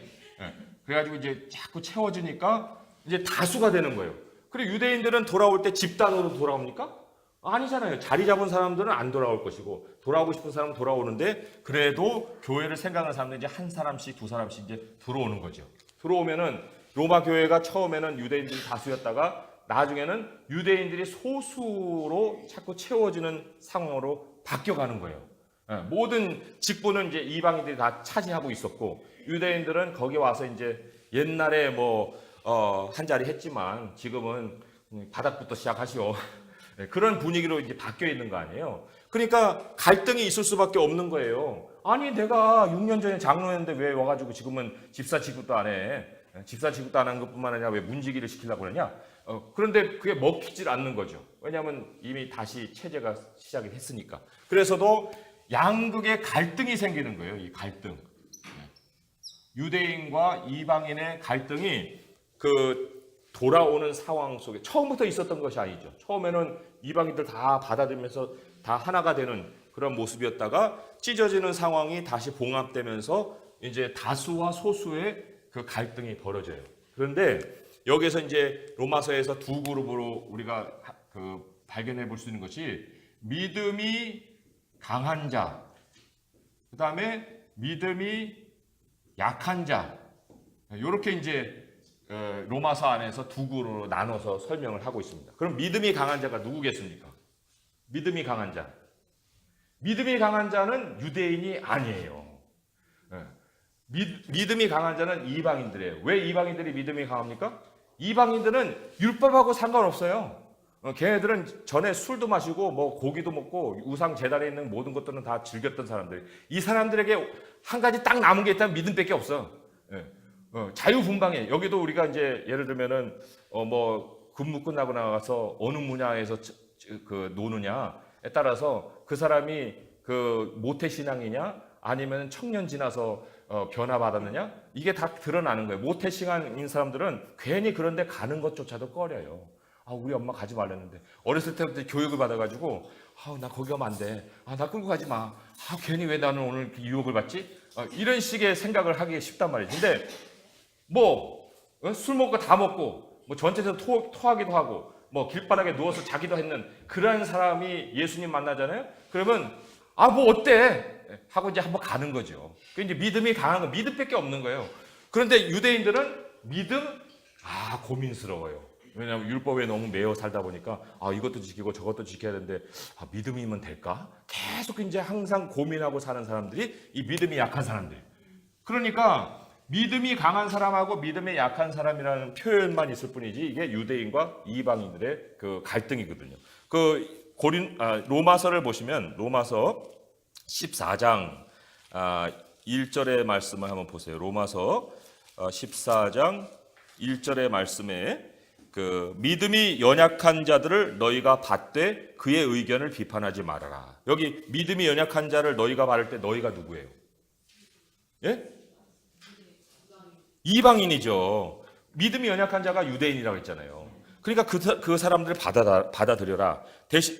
[SPEAKER 1] 그래가지고 이제 자꾸 채워지니까 이제 다수가 되는 거예요. 그리고 유대인들은 돌아올 때 집단으로 돌아옵니까? 아니잖아요. 자리 잡은 사람들은 안 돌아올 것이고 돌아오고 싶은 사람은 돌아오는데 그래도 교회를 생각하는 사람들이 이제 한 사람씩 두 사람씩 이제 들어오는 거죠. 들어오면은 로마 교회가 처음에는 유대인들이 다수였다가 나중에는 유대인들이 소수로 자꾸 채워지는 상황으로 바뀌어가는 거예요. 모든 직분은 이제 이방인들이 다 차지하고 있었고 유대인들은 거기 와서 이제 옛날에 한 자리 했지만 지금은 바닥부터 시작하시오. 네, 그런 분위기로 이제 바뀌어 있는 거 아니에요. 그러니까 갈등이 있을 수밖에 없는 거예요. 아니 내가 6년 전에 장로였는데 왜 와가지고 지금은 집사 취급도 안 해. 집사 취급도 안 한 것뿐만 아니라 왜 문지기를 시키려고 그러냐. 그런데 그게 먹히질 않는 거죠. 왜냐하면 이미 다시 체제가 시작이 했으니까. 그래서도 양극의 갈등이 생기는 거예요. 이 갈등. 유대인과 이방인의 갈등이 돌아오는 상황 속에 처음부터 있었던 것이 아니죠. 처음에는 이방인들 다 받아들이면서 다 하나가 되는 그런 모습이었다가 찢어지는 상황이 다시 봉합되면서 이제 다수와 소수의 그 갈등이 벌어져요. 그런데 여기서 이제 로마서에서 두 그룹으로 우리가 발견해 볼 수 있는 것이 믿음이 강한 자, 그 다음에 믿음이 약한 자, 이렇게 이제 로마서 안에서 두 그룹으로 나눠서 설명을 하고 있습니다. 그럼 믿음이 강한 자가 누구겠습니까? 믿음이 강한 자. 믿음이 강한 자는 유대인이 아니에요. 믿음이 강한 자는 이방인들이에요. 왜 이방인들이 믿음이 강합니까? 이방인들은 율법하고 상관없어요. 걔네들은 전에 술도 마시고 뭐 고기도 먹고 우상 제단에 있는 모든 것들은 다 즐겼던 사람들. 이 사람들에게 한 가지 딱 남은 게 있다면 믿음밖에 없어. 자유분방해. 여기도 우리가 이제 예를 들면은 뭐 근무 끝나고 나가서 어느 분야에서 노느냐에 따라서 그 사람이 모태 신앙이냐 아니면 청년 지나서 변화받았느냐 이게 다 드러나는 거예요. 모태 신앙인 사람들은 괜히 그런데 가는 것조차도 꺼려요. 우리 엄마 가지 말랬는데 어렸을 때부터 교육을 받아가지고 나 거기 가면 안 돼. 나 끌고 가지 마. 괜히 왜 나는 오늘 유혹을 받지? 이런 식의 생각을 하기 쉽단 말이죠. 근데 술 먹고 다 먹고 전체에서 토하기도 하고 길바닥에 누워서 자기도 했는 그런 사람이 예수님 만나잖아요. 그러면 어때? 하고 이제 한번 가는 거죠. 이제 믿음이 강한 거 믿음밖에 없는 거예요. 그런데 유대인들은 믿음 고민스러워요. 왜냐하면 율법에 너무 매여 살다 보니까 이것도 지키고 저것도 지켜야 되는데 믿음이면 될까? 계속 이제 항상 고민하고 사는 사람들이 이 믿음이 약한 사람들. 그러니까 믿음이 강한 사람하고 믿음이 약한 사람이라는 표현만 있을 뿐이지 이게 유대인과 이방인들의 그 갈등이거든요. 로마서를 보시면 로마서 14장 1절의 말씀을 한번 보세요. 로마서 14장 1절의 말씀에 믿음이 연약한 자들을 너희가 받되 그의 의견을 비판하지 말아라. 여기 믿음이 연약한 자를 너희가 받을 때 너희가 누구예요? 예? 이방인이죠. 믿음이 연약한 자가 유대인이라고 했잖아요. 그러니까 그 사람들을 받아들여라.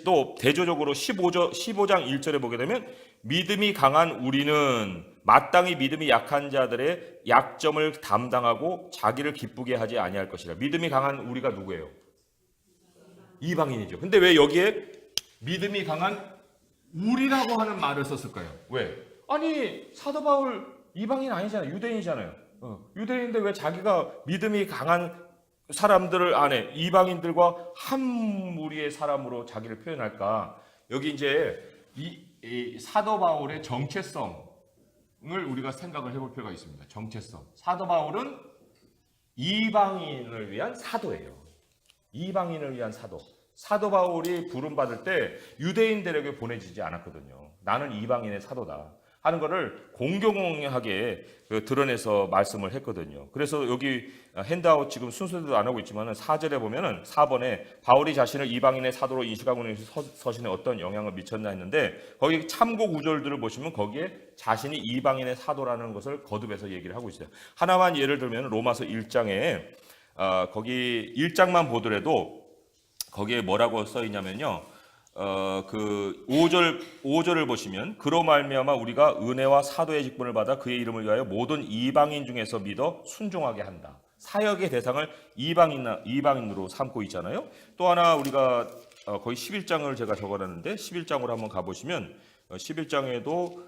[SPEAKER 1] 또 대조적으로 15장 1절에 보게 되면 믿음이 강한 우리는 마땅히 믿음이 약한 자들의 약점을 담당하고 자기를 기쁘게 하지 아니할 것이라. 믿음이 강한 우리가 누구예요? 이방인이죠. 근데 왜 여기에 믿음이 강한 우리라고 하는 말을 썼을까요? 왜? 아니 사도 바울 이방인 아니잖아요. 유대인이잖아요. 유대인인데 왜 자기가 믿음이 강한 사람들을 안에 이방인들과 한 무리의 사람으로 자기를 표현할까? 여기 이제 이 사도 바울의 정체성을 우리가 생각을 해볼 필요가 있습니다. 정체성. 사도 바울은 이방인을 위한 사도예요. 이방인을 위한 사도. 사도 바울이 부름받을 때 유대인들에게 보내지지 않았거든요. 나는 이방인의 사도다 하는 것을 공공하게 드러내서 말씀을 했거든요. 그래서 여기 핸드아웃 지금 순서대로 안 하고 있지만 4절에 보면은 4번에 바울이 자신을 이방인의 사도로 인식하고 있는 서신에 어떤 영향을 미쳤나 했는데 거기 참고 구절들을 보시면 거기에 자신이 이방인의 사도라는 것을 거듭해서 얘기를 하고 있어요. 하나만 예를 들면 로마서 1장에 거기 1장만 보더라도 거기에 뭐라고 써 있냐면요. 5절을 보시면 그로 말미암아 우리가 은혜와 사도의 직분을 받아 그의 이름을 위하여 모든 이방인 중에서 믿어 순종하게 한다. 사역의 대상을 이방인으로 삼고 있잖아요. 또 하나 우리가 거의 11장을 제가 적어놨는데 11장으로 한번 가보시면 11장에도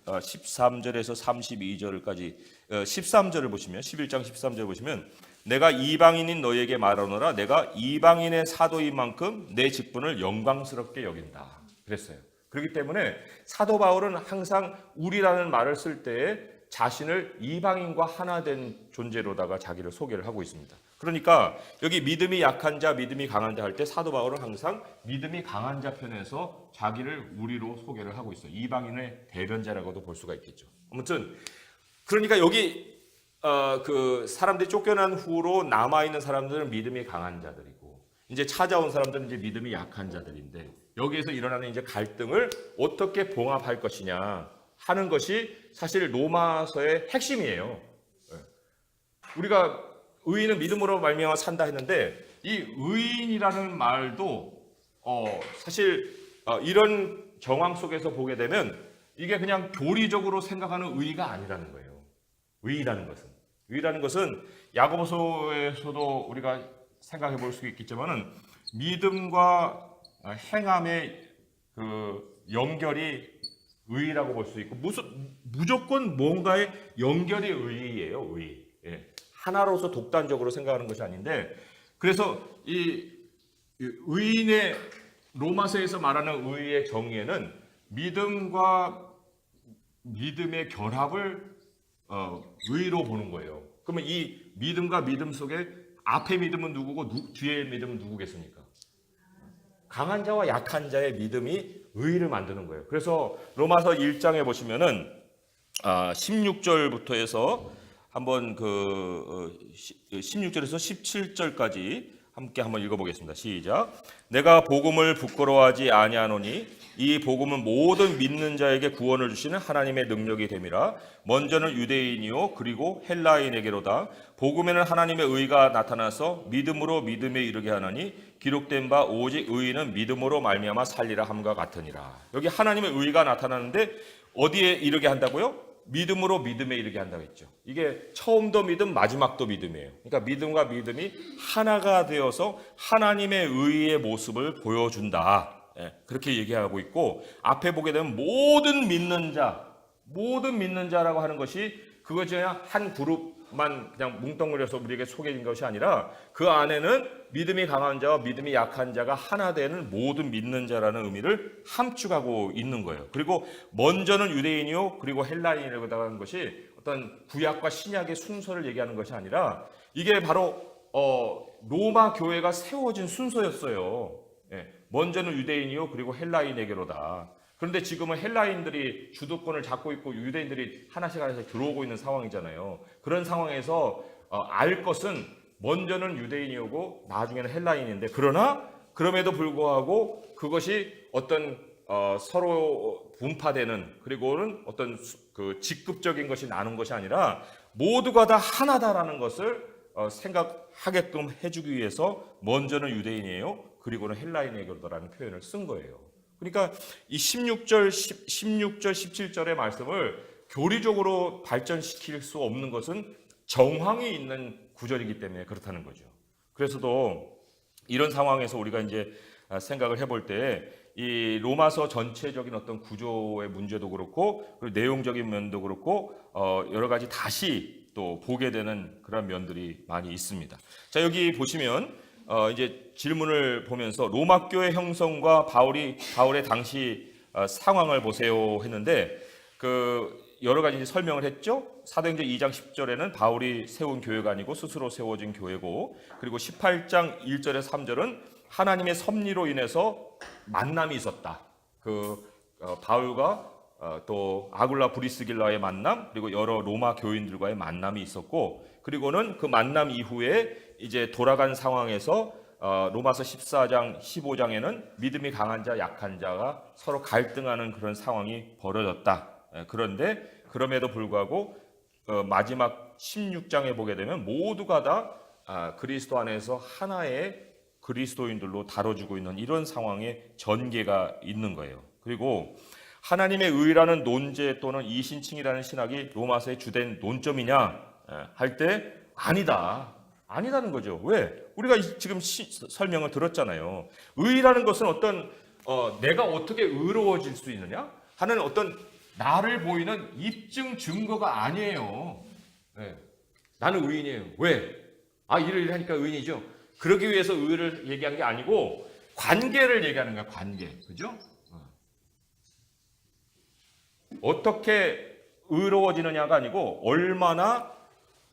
[SPEAKER 1] 13절에서 32절까지 13절을 보시면 11장 13절 보시면 내가 이방인인 너희에게 말하노라 내가 이방인의 사도인 만큼 내 직분을 영광스럽게 여긴다 그랬어요. 그렇기 때문에 사도 바울은 항상 우리라는 말을 쓸 때에 자신을 이방인과 하나 된 존재로다가 자기를 소개를 하고 있습니다. 그러니까 여기 믿음이 약한 자, 믿음이 강한 자 할 때 사도 바울은 항상 믿음이 강한 자 편에서 자기를 우리로 소개를 하고 있어요. 이방인의 대변자라고도 볼 수가 있겠죠. 아무튼 그러니까 여기 그 사람들이 쫓겨난 후로 남아 있는 사람들은 믿음이 강한 자들이고 이제 찾아온 사람들은 이제 믿음이 약한 자들인데 여기에서 일어나는 이제 갈등을 어떻게 봉합할 것이냐 하는 것이 사실 로마서의 핵심이에요. 우리가 의인은 믿음으로 말미암아 산다 했는데 이 의인이라는 말도 사실 이런 정황 속에서 보게 되면 이게 그냥 교리적으로 생각하는 의의가 아니라는 거예요. 의의라는 것은 야고보서에서도 우리가 생각해 볼 수 있겠지만은 믿음과 행함의 그 연결이 의의라고 볼 수 있고 무조건 뭔가의 연결이 의의예요. 의의. 예. 하나로서 독단적으로 생각하는 것이 아닌데 그래서 이 의인의 로마서에서 말하는 의의의 정의에는 믿음과 믿음의 결합을 의의로 보는 거예요. 그러면 이 믿음과 믿음 속에 앞에 믿음은 누구고 뒤에 믿음은 누구겠습니까? 강한 자와 약한 자의 믿음이 의의를 만드는 거예요. 그래서 로마서 1장에 보시면은 16절부터 해서 한번 16절에서 17절까지 함께 한번 읽어보겠습니다. 시작. 내가 복음을 부끄러워하지 아니하노니 이 복음은 모든 믿는 자에게 구원을 주시는 하나님의 능력이 됨이라. 먼저는 유대인이요 그리고 헬라인에게로다. 복음에는 하나님의 의가 나타나서 믿음으로 믿음에 이르게 하나니 기록된 바 오직 의인은 믿음으로 말미암아 살리라 함과 같으니라. 여기 하나님의 의가 나타나는데 어디에 이르게 한다고요? 믿음으로 믿음에 이르게 한다고 했죠. 이게 처음도 믿음, 마지막도 믿음이에요. 그러니까 믿음과 믿음이 하나가 되어서 하나님의 의의 모습을 보여준다. 그렇게 얘기하고 있고 앞에 보게 되면 모든 믿는 자라고 하는 것이 그것이 그냥 한 그룹만 그냥 뭉뚱그려서 우리에게 소개된 것이 아니라 그 안에는 믿음이 강한 자와 믿음이 약한 자가 하나 되는 모든 믿는 자라는 의미를 함축하고 있는 거예요. 그리고 먼저는 유대인이요 그리고 헬라인이라고 하는 것이 어떤 구약과 신약의 순서를 얘기하는 것이 아니라 이게 바로 로마 교회가 세워진 순서였어요. 먼저는 유대인이요 그리고 헬라인에게로다. 그런데 지금은 헬라인들이 주도권을 잡고 있고 유대인들이 하나씩 들어오고 있는 상황이잖아요. 그런 상황에서 알 것은 먼저는 유대인이오고 나중에는 헬라인인데 그러나 그럼에도 불구하고 그것이 어떤 서로 분파되는 그리고는 어떤 그 직급적인 것이 나눈 것이 아니라 모두가 다 하나다라는 것을 생각하게끔 해주기 위해서 먼저는 유대인이에요. 그리고는 헬라인에게로다라는 표현을 쓴 거예요. 그러니까 이 16절, 17절의 말씀을 교리적으로 발전시킬 수 없는 것은 정황이 있는 구절이기 때문에 그렇다는 거죠. 그래서도 이런 상황에서 우리가 이제 생각을 해볼 때 이 로마서 전체적인 어떤 구조의 문제도 그렇고 그리고 내용적인 면도 그렇고 여러 가지 다시 또 보게 되는 그런 면들이 많이 있습니다. 자, 여기 보시면 이제 질문을 보면서 로마 교회 형성과 바울의 당시 상황을 보세요 했는데 그 여러 가지 설명을 했죠. 사도행전 2장 10절에는 바울이 세운 교회가 아니고 스스로 세워진 교회고 그리고 18장 1절에서 3절은 하나님의 섭리로 인해서 만남이 있었다. 바울과 또 아굴라 브리스길라의 만남 그리고 여러 로마 교인들과의 만남이 있었고 그리고는 그 만남 이후에 이제 돌아간 상황에서 로마서 14장 15장에는 믿음이 강한 자 약한 자가 서로 갈등하는 그런 상황이 벌어졌다. 그런데 그럼에도 불구하고 마지막 16장에 보게 되면 모두가 다 그리스도 안에서 하나의 그리스도인들로 다뤄주고 있는 이런 상황의 전개가 있는 거예요. 그리고 하나님의 의라는 논제 또는 이신칭이라는 신학이 로마서의 주된 논점이냐 할 때 아니다는 거죠. 왜? 우리가 지금 설명을 들었잖아요. 의라는 것은 어떤 내가 어떻게 의로워질 수 있느냐 하는 어떤 나를 보이는 입증 증거가 아니에요. 나는 의인이에요. 왜? 일을 하니까 의인이죠. 그러기 위해서 의를 얘기한 게 아니고 관계를 얘기하는 거야. 관계. 그죠? 어떻게 의로워지느냐가 아니고 얼마나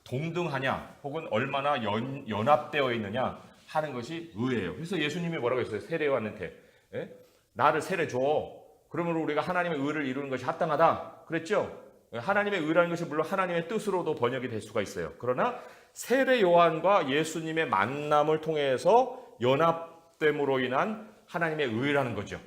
[SPEAKER 1] 동등하냐 혹은 얼마나 연합되어 있느냐 하는 것이 의예요. 그래서 예수님이 뭐라고 했어요? 세례요한한테 나를 세례 줘. 그러므로 우리가 하나님의 의를 이루는 것이 합당하다 그랬죠? 하나님의 의라는 것이 물론 하나님의 뜻으로도 번역이 될 수가 있어요. 그러나 세례 요한과 예수님의 만남을 통해서 연합됨으로 인한 하나님의 의라는 거죠.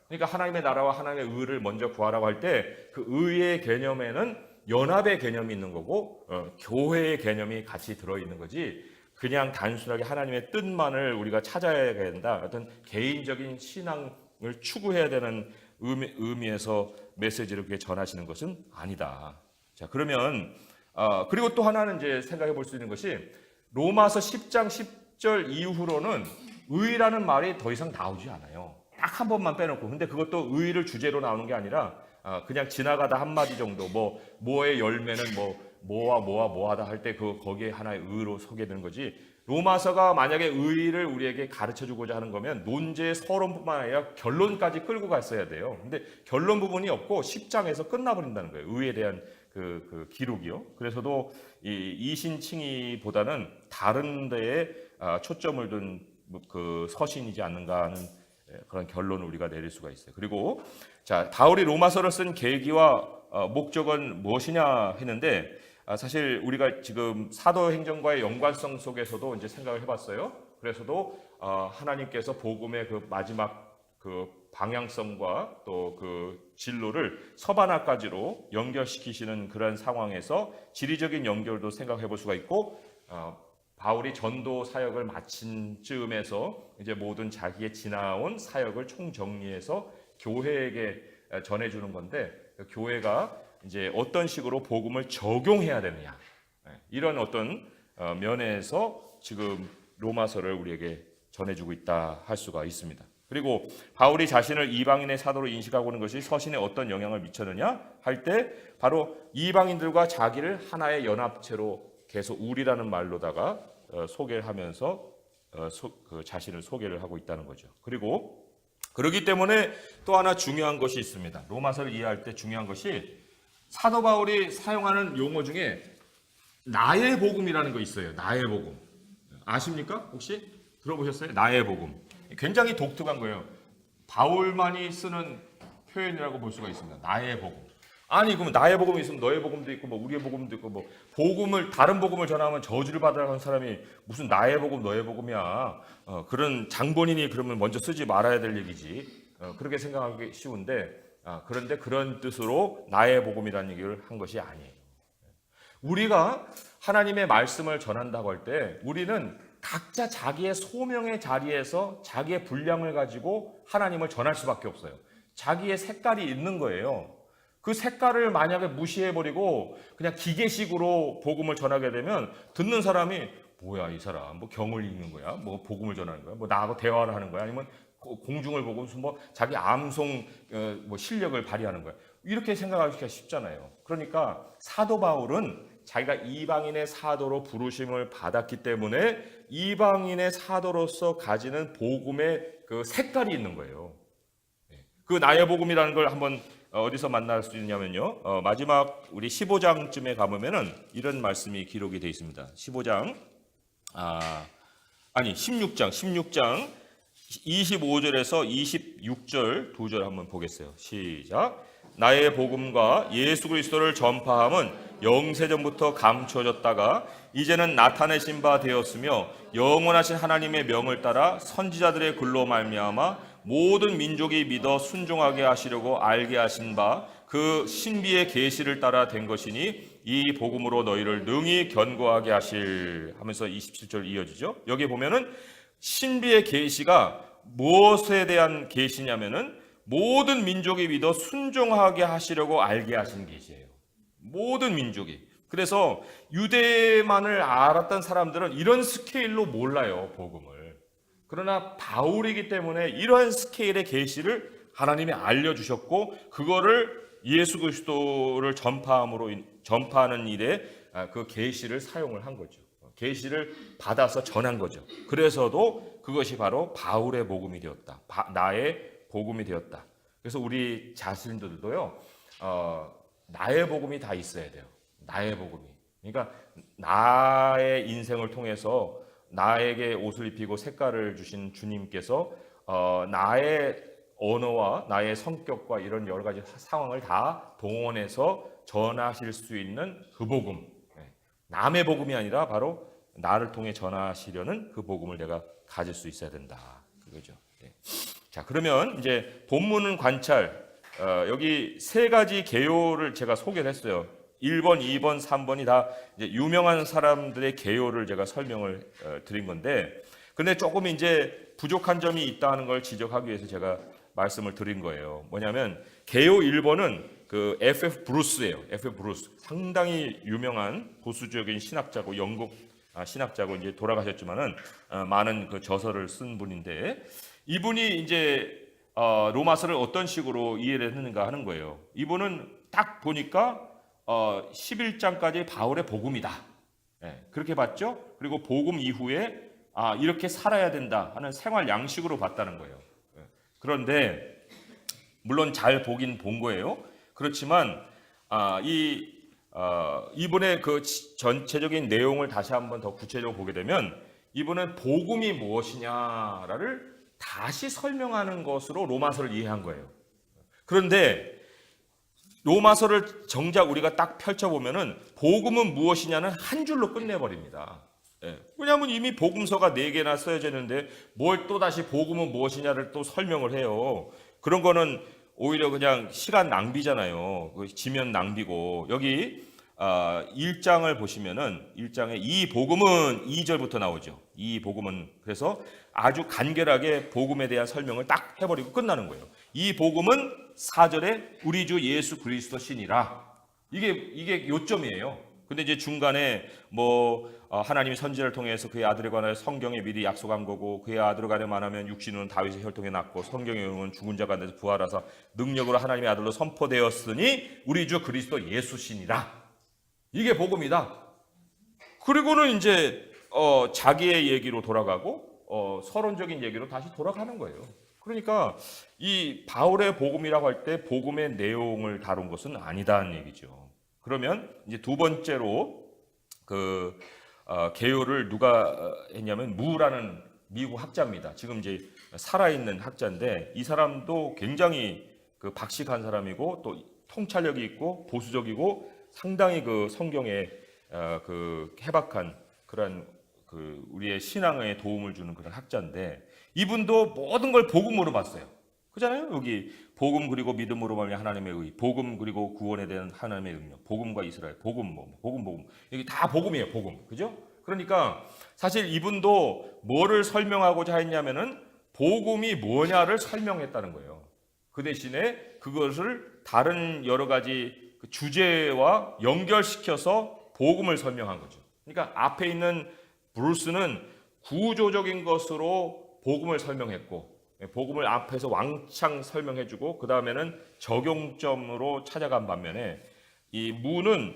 [SPEAKER 1] 그러니까 하나님의 나라와 하나님의 의를 먼저 구하라고 할 때 그 의의 개념에는 연합의 개념이 있는 거고 교회의 개념이 같이 들어있는 거지, 그냥 단순하게 하나님의 뜻만을 우리가 찾아야 된다, 어떤 개인적인 신앙을 추구해야 되는 의미에서 메시지를 그렇게 전하시는 것은 아니다. 자, 그러면 그리고 또 하나는 이제 생각해 볼 수 있는 것이 로마서 10장 10절 이후로는 의라는 말이 더 이상 나오지 않아요. 딱 한 번만 빼놓고. 근데 그것도 의를 주제로 나오는 게 아니라 그냥 지나가다 한마디 정도, 뭐의 열매는 뭐와 뭐하다 할 때 거기에 하나의 의로 소개되는 거지. 로마서가 만약에 의를 우리에게 가르쳐주고자 하는 거면 논제의 서론뿐만 아니라 결론까지 끌고 갔어야 돼요. 근데 결론 부분이 없고 10장에서 끝나버린다는 거예요. 의에 대한 그 기록이요. 그래서도 이 이신칭의보다는 다른 데에 초점을 둔 그 서신이지 않는가 하는 그런 결론을 우리가 내릴 수가 있어요. 그리고 자, 바울이 로마서를 쓴 계기와 목적은 무엇이냐 했는데, 사실 우리가 지금 사도행전과의 연관성 속에서도 이제 생각을 해봤어요. 그래서도 하나님께서 복음의 그 마지막 그 방향성과 또 그 진로를 서바나까지로 연결시키시는 그런 상황에서 지리적인 연결도 생각해 볼 수가 있고, 바울이 전도 사역을 마친 즈음에서 이제 모든 자기의 지나온 사역을 총정리해서 교회에게 전해주는 건데, 교회가 이제 어떤 식으로 복음을 적용해야 되느냐, 이런 어떤 면에서 지금 로마서를 우리에게 전해주고 있다 할 수가 있습니다. 그리고 바울이 자신을 이방인의 사도로 인식하고 있는 것이 서신에 어떤 영향을 미쳤느냐 할 때, 바로 이방인들과 자기를 하나의 연합체로 계속 우리라는 말로다가 소개를 하면서 그 자신을 소개를 하고 있다는 거죠. 그리고 그렇기 때문에 또 하나 중요한 것이 있습니다. 로마서를 이해할 때 중요한 것이 사도 바울이 사용하는 용어 중에 나의 복음이라는 거 있어요. 나의 복음. 아십니까? 혹시 들어보셨어요? 나의 복음. 굉장히 독특한 거예요. 바울만이 쓰는 표현이라고 볼 수가 있습니다. 나의 복음. 아니, 그러면 나의 복음이 있으면 너의 복음도 있고 우리의 복음도 있고 다른 복음을 전하면 저주를 받으라고 하는 사람이 무슨 나의 복음 너의 복음이야. 그런 장본인이 그러면 먼저 쓰지 말아야 될 얘기지. 그렇게 생각하기 쉬운데, 그런데 그런 뜻으로 나의 복음이라는 얘기를 한 것이 아니에요. 우리가 하나님의 말씀을 전한다고 할 때 우리는 각자 자기의 소명의 자리에서 자기의 분량을 가지고 하나님을 전할 수밖에 없어요. 자기의 색깔이 있는 거예요. 그 색깔을 만약에 무시해버리고 그냥 기계식으로 복음을 전하게 되면 듣는 사람이 뭐야 이 사람, 뭐 경을 읽는 거야, 뭐 복음을 전하는 거야, 뭐 나하고 대화를 하는 거야, 아니면 공중을 보고 무슨 뭐 자기 암송 뭐 실력을 발휘하는 거야, 이렇게 생각하기가 쉽잖아요. 그러니까 사도 바울은 자기가 이방인의 사도로 부르심을 받았기 때문에 이방인의 사도로서 가지는 복음의 그 색깔이 있는 거예요. 그 나의 복음이라는 걸 한번 어디서 만날 수 있냐면요, 마지막 우리 15장쯤에 가보면은 이런 말씀이 기록이 되어 있습니다. 16장 25절에서 26절 두 절 한번 보겠어요. 시작. 나의 복음과 예수 그리스도를 전파함은 영세전부터 감춰졌다가 이제는 나타내신 바 되었으며 영원하신 하나님의 명을 따라 선지자들의 글로 말미암아 모든 민족이 믿어 순종하게 하시려고 알게 하신 바 그 신비의 계시를 따라 된 것이니 이 복음으로 너희를 능히 견고하게 하실 하면서 27절 이어지죠. 여기 보면은 신비의 계시가 무엇에 대한 계시냐면은 모든 민족이 믿어 순종하게 하시려고 알게 하신 계시예요. 모든 민족이. 그래서 유대만을 알았던 사람들은 이런 스케일로 몰라요, 복음을. 그러나 바울이기 때문에 이러한 스케일의 계시를 하나님이 알려주셨고, 그거를 예수 그리스도를 전파하는 일에 그 계시를 사용을 한 거죠. 계시를 받아서 전한 거죠. 그래서도 그것이 바로 바울의 복음이 되었다. 나의 복음이 되었다. 그래서 우리 자신들도요, 나의 복음이 다 있어야 돼요. 나의 복음이. 그러니까 나의 인생을 통해서 나에게 옷을 입히고 색깔을 주신 주님께서 나의 언어와 나의 성격과 이런 여러 가지 상황을 다 동원해서 전하실 수 있는 그 복음. 남의 복음이 아니라 바로 나를 통해 전하시려는 그 복음을 내가 가질 수 있어야 된다. 그거죠. 자, 그러면 이제 본문 관찰, 여기 세 가지 개요를 제가 소개를 했어요. 1번, 2번, 3번이 다 이제 유명한 사람들의 개요를 제가 설명을 드린 건데, 근데 조금 이제 부족한 점이 있다는 걸 지적하기 위해서 제가 말씀을 드린 거예요. 뭐냐면 개요 1번은 그 F.F. 브루스예요. F.F. 브루스, 상당히 유명한 보수적인 신학자고 영국 신학자고 이제 돌아가셨지만은 많은 그 저서를 쓴 분인데, 이분이 이제 로마서를 어떤 식으로 이해를 했는가 하는 거예요. 이분은 딱 보니까 11장까지 바울의 복음이다. 그렇게 봤죠. 그리고 복음 이후에 이렇게 살아야 된다 하는 생활 양식으로 봤다는 거예요. 그런데 물론 잘 보긴 본 거예요. 그렇지만 이분의 그 전체적인 내용을 다시 한번 더 구체적으로 보게 되면, 이분은 복음이 무엇이냐를 다시 설명하는 것으로 로마서를 이해한 거예요. 그런데 로마서를 정작 우리가 딱 펼쳐보면은 복음은 무엇이냐는 한 줄로 끝내버립니다. 왜냐하면 이미 복음서가 4개나 써져 있는데 뭘 또 다시 복음은 무엇이냐를 또 설명을 해요. 그런 거는 오히려 그냥 시간 낭비잖아요. 지면 낭비고. 여기 1장을 보시면은 1장에 이 복음은 2절부터 나오죠. 이 복음은, 그래서 아주 간결하게 복음에 대한 설명을 딱 해버리고 끝나는 거예요. 이 복음은 4절에 우리 주 예수 그리스도 신이라. 이게 요점이에요. 근데 이제 중간에 하나님이 선지자를 통해서 그의 아들에 관하여 성경에 미리 약속한 거고, 그의 아들을 가려 만하면 육신은 다윗의 혈통에 났고 성경에 의하면 죽은 자 가운데서 부활하사 능력으로 하나님의 아들로 선포되었으니 우리 주 그리스도 예수시니라. 이게 복음이다. 그리고는 이제 자기의 얘기로 돌아가고 서론적인 얘기로 다시 돌아가는 거예요. 그러니까 이 바울의 복음이라고 할 때 복음의 내용을 다룬 것은 아니다는 얘기죠. 그러면 이제 두 번째로 그 개요를 누가 했냐면 무라는 미국 학자입니다. 지금 이제 살아있는 학자인데, 이 사람도 굉장히 그 박식한 사람이고 또 통찰력이 있고 보수적이고 상당히 그 성경에 그 해박한 그런 그 우리의 신앙에 도움을 주는 그런 학자인데, 이분도 모든 걸 복음으로 봤어요. 그잖아요. 여기 복음 그리고 믿음으로 말미암아 하나님의 의, 복음 그리고 구원에 대한 하나님의 능력, 복음과 이스라엘, 복음 복음 이게 다 복음이에요. 복음, 그죠? 그러니까 사실 이분도 뭐를 설명하고자 했냐면은 복음이 뭐냐를 설명했다는 거예요. 그 대신에 그것을 다른 여러 가지 주제와 연결시켜서 복음을 설명한 거죠. 그러니까 앞에 있는 브루스는 구조적인 것으로 복음을 설명했고, 복음을 앞에서 왕창 설명해주고 그 다음에는 적용점으로 찾아간 반면에, 이 무는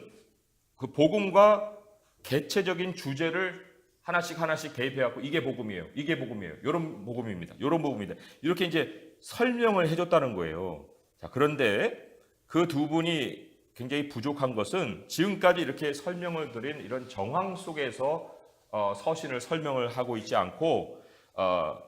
[SPEAKER 1] 그 복음과 개체적인 주제를 하나씩 개입해갖고 이게 복음이에요, 이게 복음이에요, 이런 복음입니다, 이런 복음이다, 이렇게 이제 설명을 해줬다는 거예요. 자, 그런데 그 두 분이 굉장히 부족한 것은 지금까지 이렇게 설명을 드린 이런 정황 속에서 서신을 설명을 하고 있지 않고,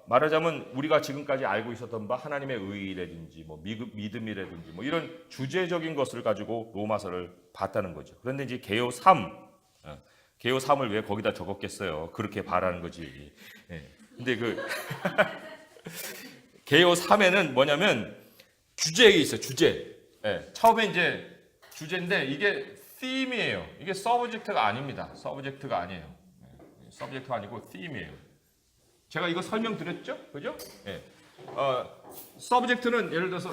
[SPEAKER 1] 말하자면 우리가 지금까지 알고 있었던 바 하나님의 의라든지 믿음이라든지 이런 주제적인 것을 가지고 로마서를 봤다는 거죠. 그런데 이제 개요 3을 왜 거기다 적었겠어요? 그렇게 바라는 거지. 근데 그 개요 3에는 뭐냐면 주제에 있어요. 주제. 처음에 이제 주제인데 이게 theme이에요. 이게 subject가 아닙니다. subject가 아니에요. subject가 아니고 theme이에요. 제가 이거 설명드렸죠? 그죠? subject는 예를 들어서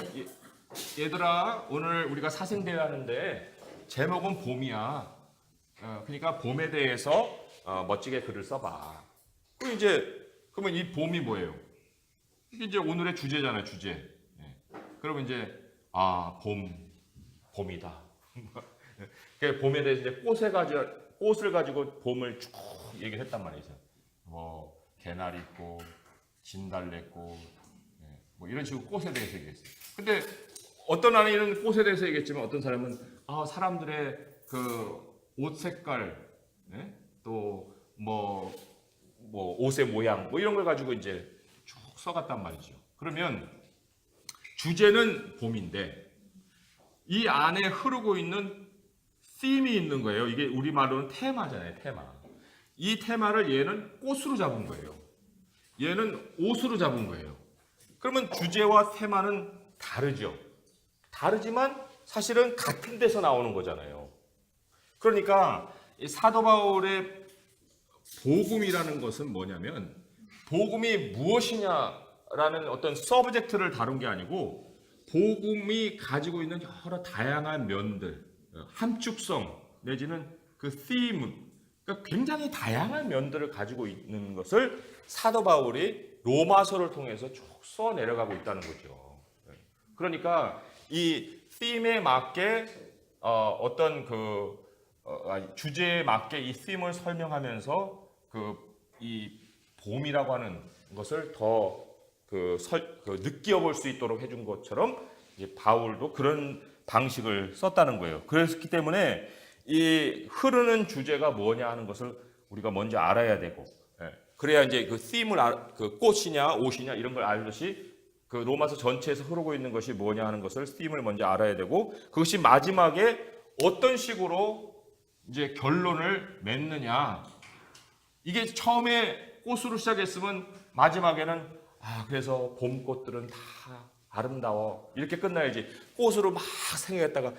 [SPEAKER 1] 얘들아 오늘 우리가 사생대회 하는데 제목은 봄이야. 그러니까 봄에 대해서 멋지게 글을 써봐. 그러면 이 봄이 뭐예요? 이게 이제 오늘의 주제잖아요, 주제. 그러면 이제 봄이다. 그러니까 봄에 대해서 이제 꽃을 가지고 봄을 쭉 얘기를 했단 말이죠. 개나리 꽃, 진달래 꽃, 이런 식으로 꽃에 대해서 얘기했어요. 근데 어떤 아이는 꽃에 대해서 얘기했지만 어떤 사람은 사람들의 그 옷 색깔, 네? 또뭐 옷의 모양 뭐 이런 걸 가지고 이제 쭉 써갔단 말이죠. 그러면 주제는 봄인데 이 안에 흐르고 있는 theme이 있는 거예요. 이게 우리말로는 테마잖아요. 테마. 이 테마를 얘는 꽃으로 잡은 거예요. 얘는 옷으로 잡은 거예요. 그러면 주제와 테마는 다르죠. 다르지만 사실은 같은 데서 나오는 거잖아요. 그러니까 이 사도 바울의 복음이라는 것은 뭐냐면 복음이 무엇이냐라는 어떤 서브젝트를 다룬 게 아니고 복음이 가지고 있는 여러 다양한 면들, 함축성 내지는 그 theme, 그러니까 굉장히 다양한 면들을 가지고 있는 것을 사도 바울이 로마서를 통해서 쭉 써 내려가고 있다는 거죠. 그러니까 이 theme에 맞게 어떤 주제에 맞게 이 theme을 설명하면서 이 봄이라고 하는 것을 더 느껴볼 수 있도록 해준 것처럼 이제 바울도 그런 방식을 썼다는 거예요. 그렇기 때문에 이 흐르는 주제가 뭐냐 하는 것을 우리가 먼저 알아야 되고, 그래야 이제 그 theme을 그 꽃이냐 옷이냐 이런 걸 알듯이 그 로마서 전체에서 흐르고 있는 것이 뭐냐 하는 것을 theme을 먼저 알아야 되고, 그것이 마지막에 어떤 식으로 이제 결론을 맺느냐. 이게 처음에 꽃으로 시작했으면 마지막에는 그래서 봄꽃들은 다 아름다워 이렇게 끝나야지. 꽃으로 막 생각했다가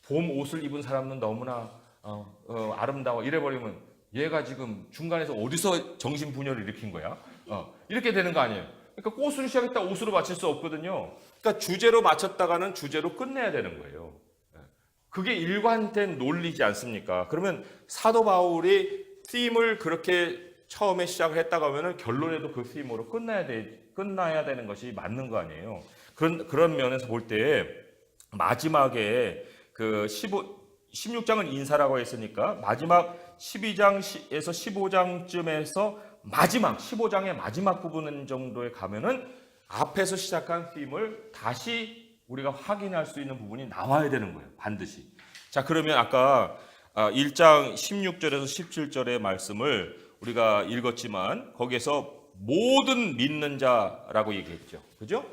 [SPEAKER 1] 봄 옷을 입은 사람은 너무나 아름다워 이래버리면 얘가 지금 중간에서 어디서 정신분열을 일으킨 거야? 이렇게 되는 거 아니에요. 그러니까 꽃으로 시작했다 옷으로 마칠 수 없거든요. 그러니까 주제로 마쳤다가는 주제로 끝내야 되는 거예요. 그게 일관된 논리지 않습니까? 그러면 사도 바울이 theme을 그렇게 처음에 시작을 했다고 하면은 결론에도 그 theme으로 끝나야 되는 것이 맞는 거 아니에요. 그런 면에서 볼 때 마지막에 그 16장은 인사라고 했으니까 마지막 12장에서 15장쯤에서 마지막 15장의 마지막 부분 정도에 가면은 앞에서 시작한 theme을 다시 우리가 확인할 수 있는 부분이 나와야 되는 거예요. 반드시. 자, 그러면 아까 1장 16절에서 17절의 말씀을 우리가 읽었지만 거기에서 모든 믿는 자라고 얘기했죠. 그죠?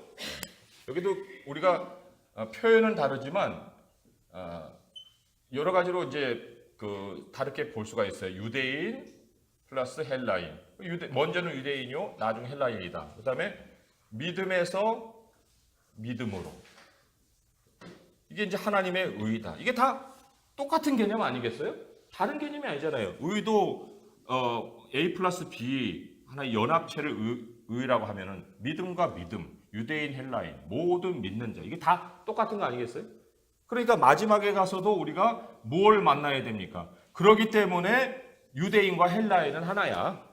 [SPEAKER 1] 여기도 우리가 표현은 다르지만 여러 가지로 이제 다르게 볼 수가 있어요. 유대인 플러스 헬라인. 먼저는 유대인이요, 나중에 헬라인이다. 그다음에 믿음에서 믿음으로. 이게 이제 하나님의 의다. 이게 다 똑같은 개념 아니겠어요? 다른 개념이 아니잖아요. 의도 A 플러스 B 하나의 연합체를 의라고 하면은 믿음과 믿음, 유대인, 헬라인, 모든 믿는 자 이게 다 똑같은 거 아니겠어요? 그러니까 마지막에 가서도 우리가 뭘 만나야 됩니까? 그렇기 때문에 유대인과 헬라인은 하나야.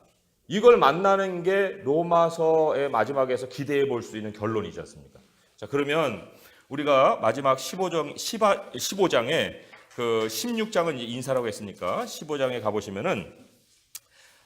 [SPEAKER 1] 이걸 만나는 게 로마서의 마지막에서 기대해 볼 수 있는 결론이지 않습니까? 자, 그러면 우리가 마지막 15장에 그 16장은 인사라고 했으니까 15장에 가보시면은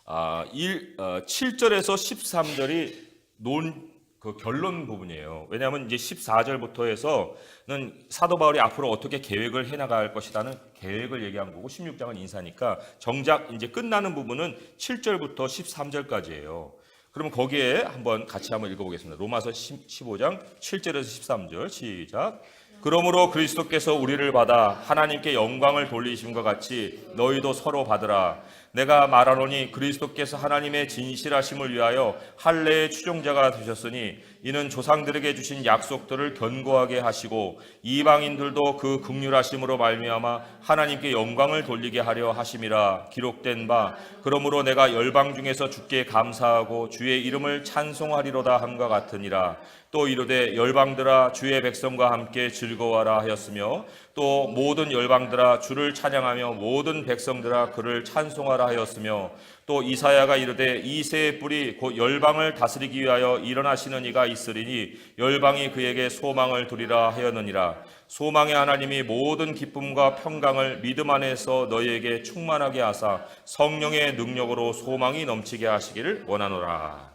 [SPEAKER 1] 7절에서 13절이 그 결론 부분이에요. 왜냐하면 이제 14절부터 해서는 사도 바울이 앞으로 어떻게 계획을 해나갈 것이라는 계획을 얘기한 거고 16장은 인사니까 정작 이제 끝나는 부분은 7절부터 13절까지예요. 그러면 거기에 같이 한번 읽어보겠습니다. 로마서 15장 7절에서 13절 시작. 그러므로 그리스도께서 우리를 받아 하나님께 영광을 돌리심과 같이 너희도 서로 받으라. 내가 말하노니 그리스도께서 하나님의 진실하심을 위하여 할례의 추종자가 되셨으니 이는 조상들에게 주신 약속들을 견고하게 하시고 이방인들도 그 긍휼하심으로 말미암아 하나님께 영광을 돌리게 하려 하심이라. 기록된 바 그러므로 내가 열방 중에서 주께 감사하고 주의 이름을 찬송하리로다 함과 같으니라. 또 이르되 열방들아 주의 백성과 함께 즐거워하라 하였으며 또 모든 열방들아 주를 찬양하며 모든 백성들아 그를 찬송하라 하였으며 또 이사야가 이르되 이 새의 뿔이 곧 열방을 다스리기 위하여 일어나시는 이가 있으리니 열방이 그에게 소망을 두리라 하였느니라. 소망의 하나님이 모든 기쁨과 평강을 믿음 안에서 너희에게 충만하게 하사 성령의 능력으로 소망이 넘치게 하시기를 원하노라.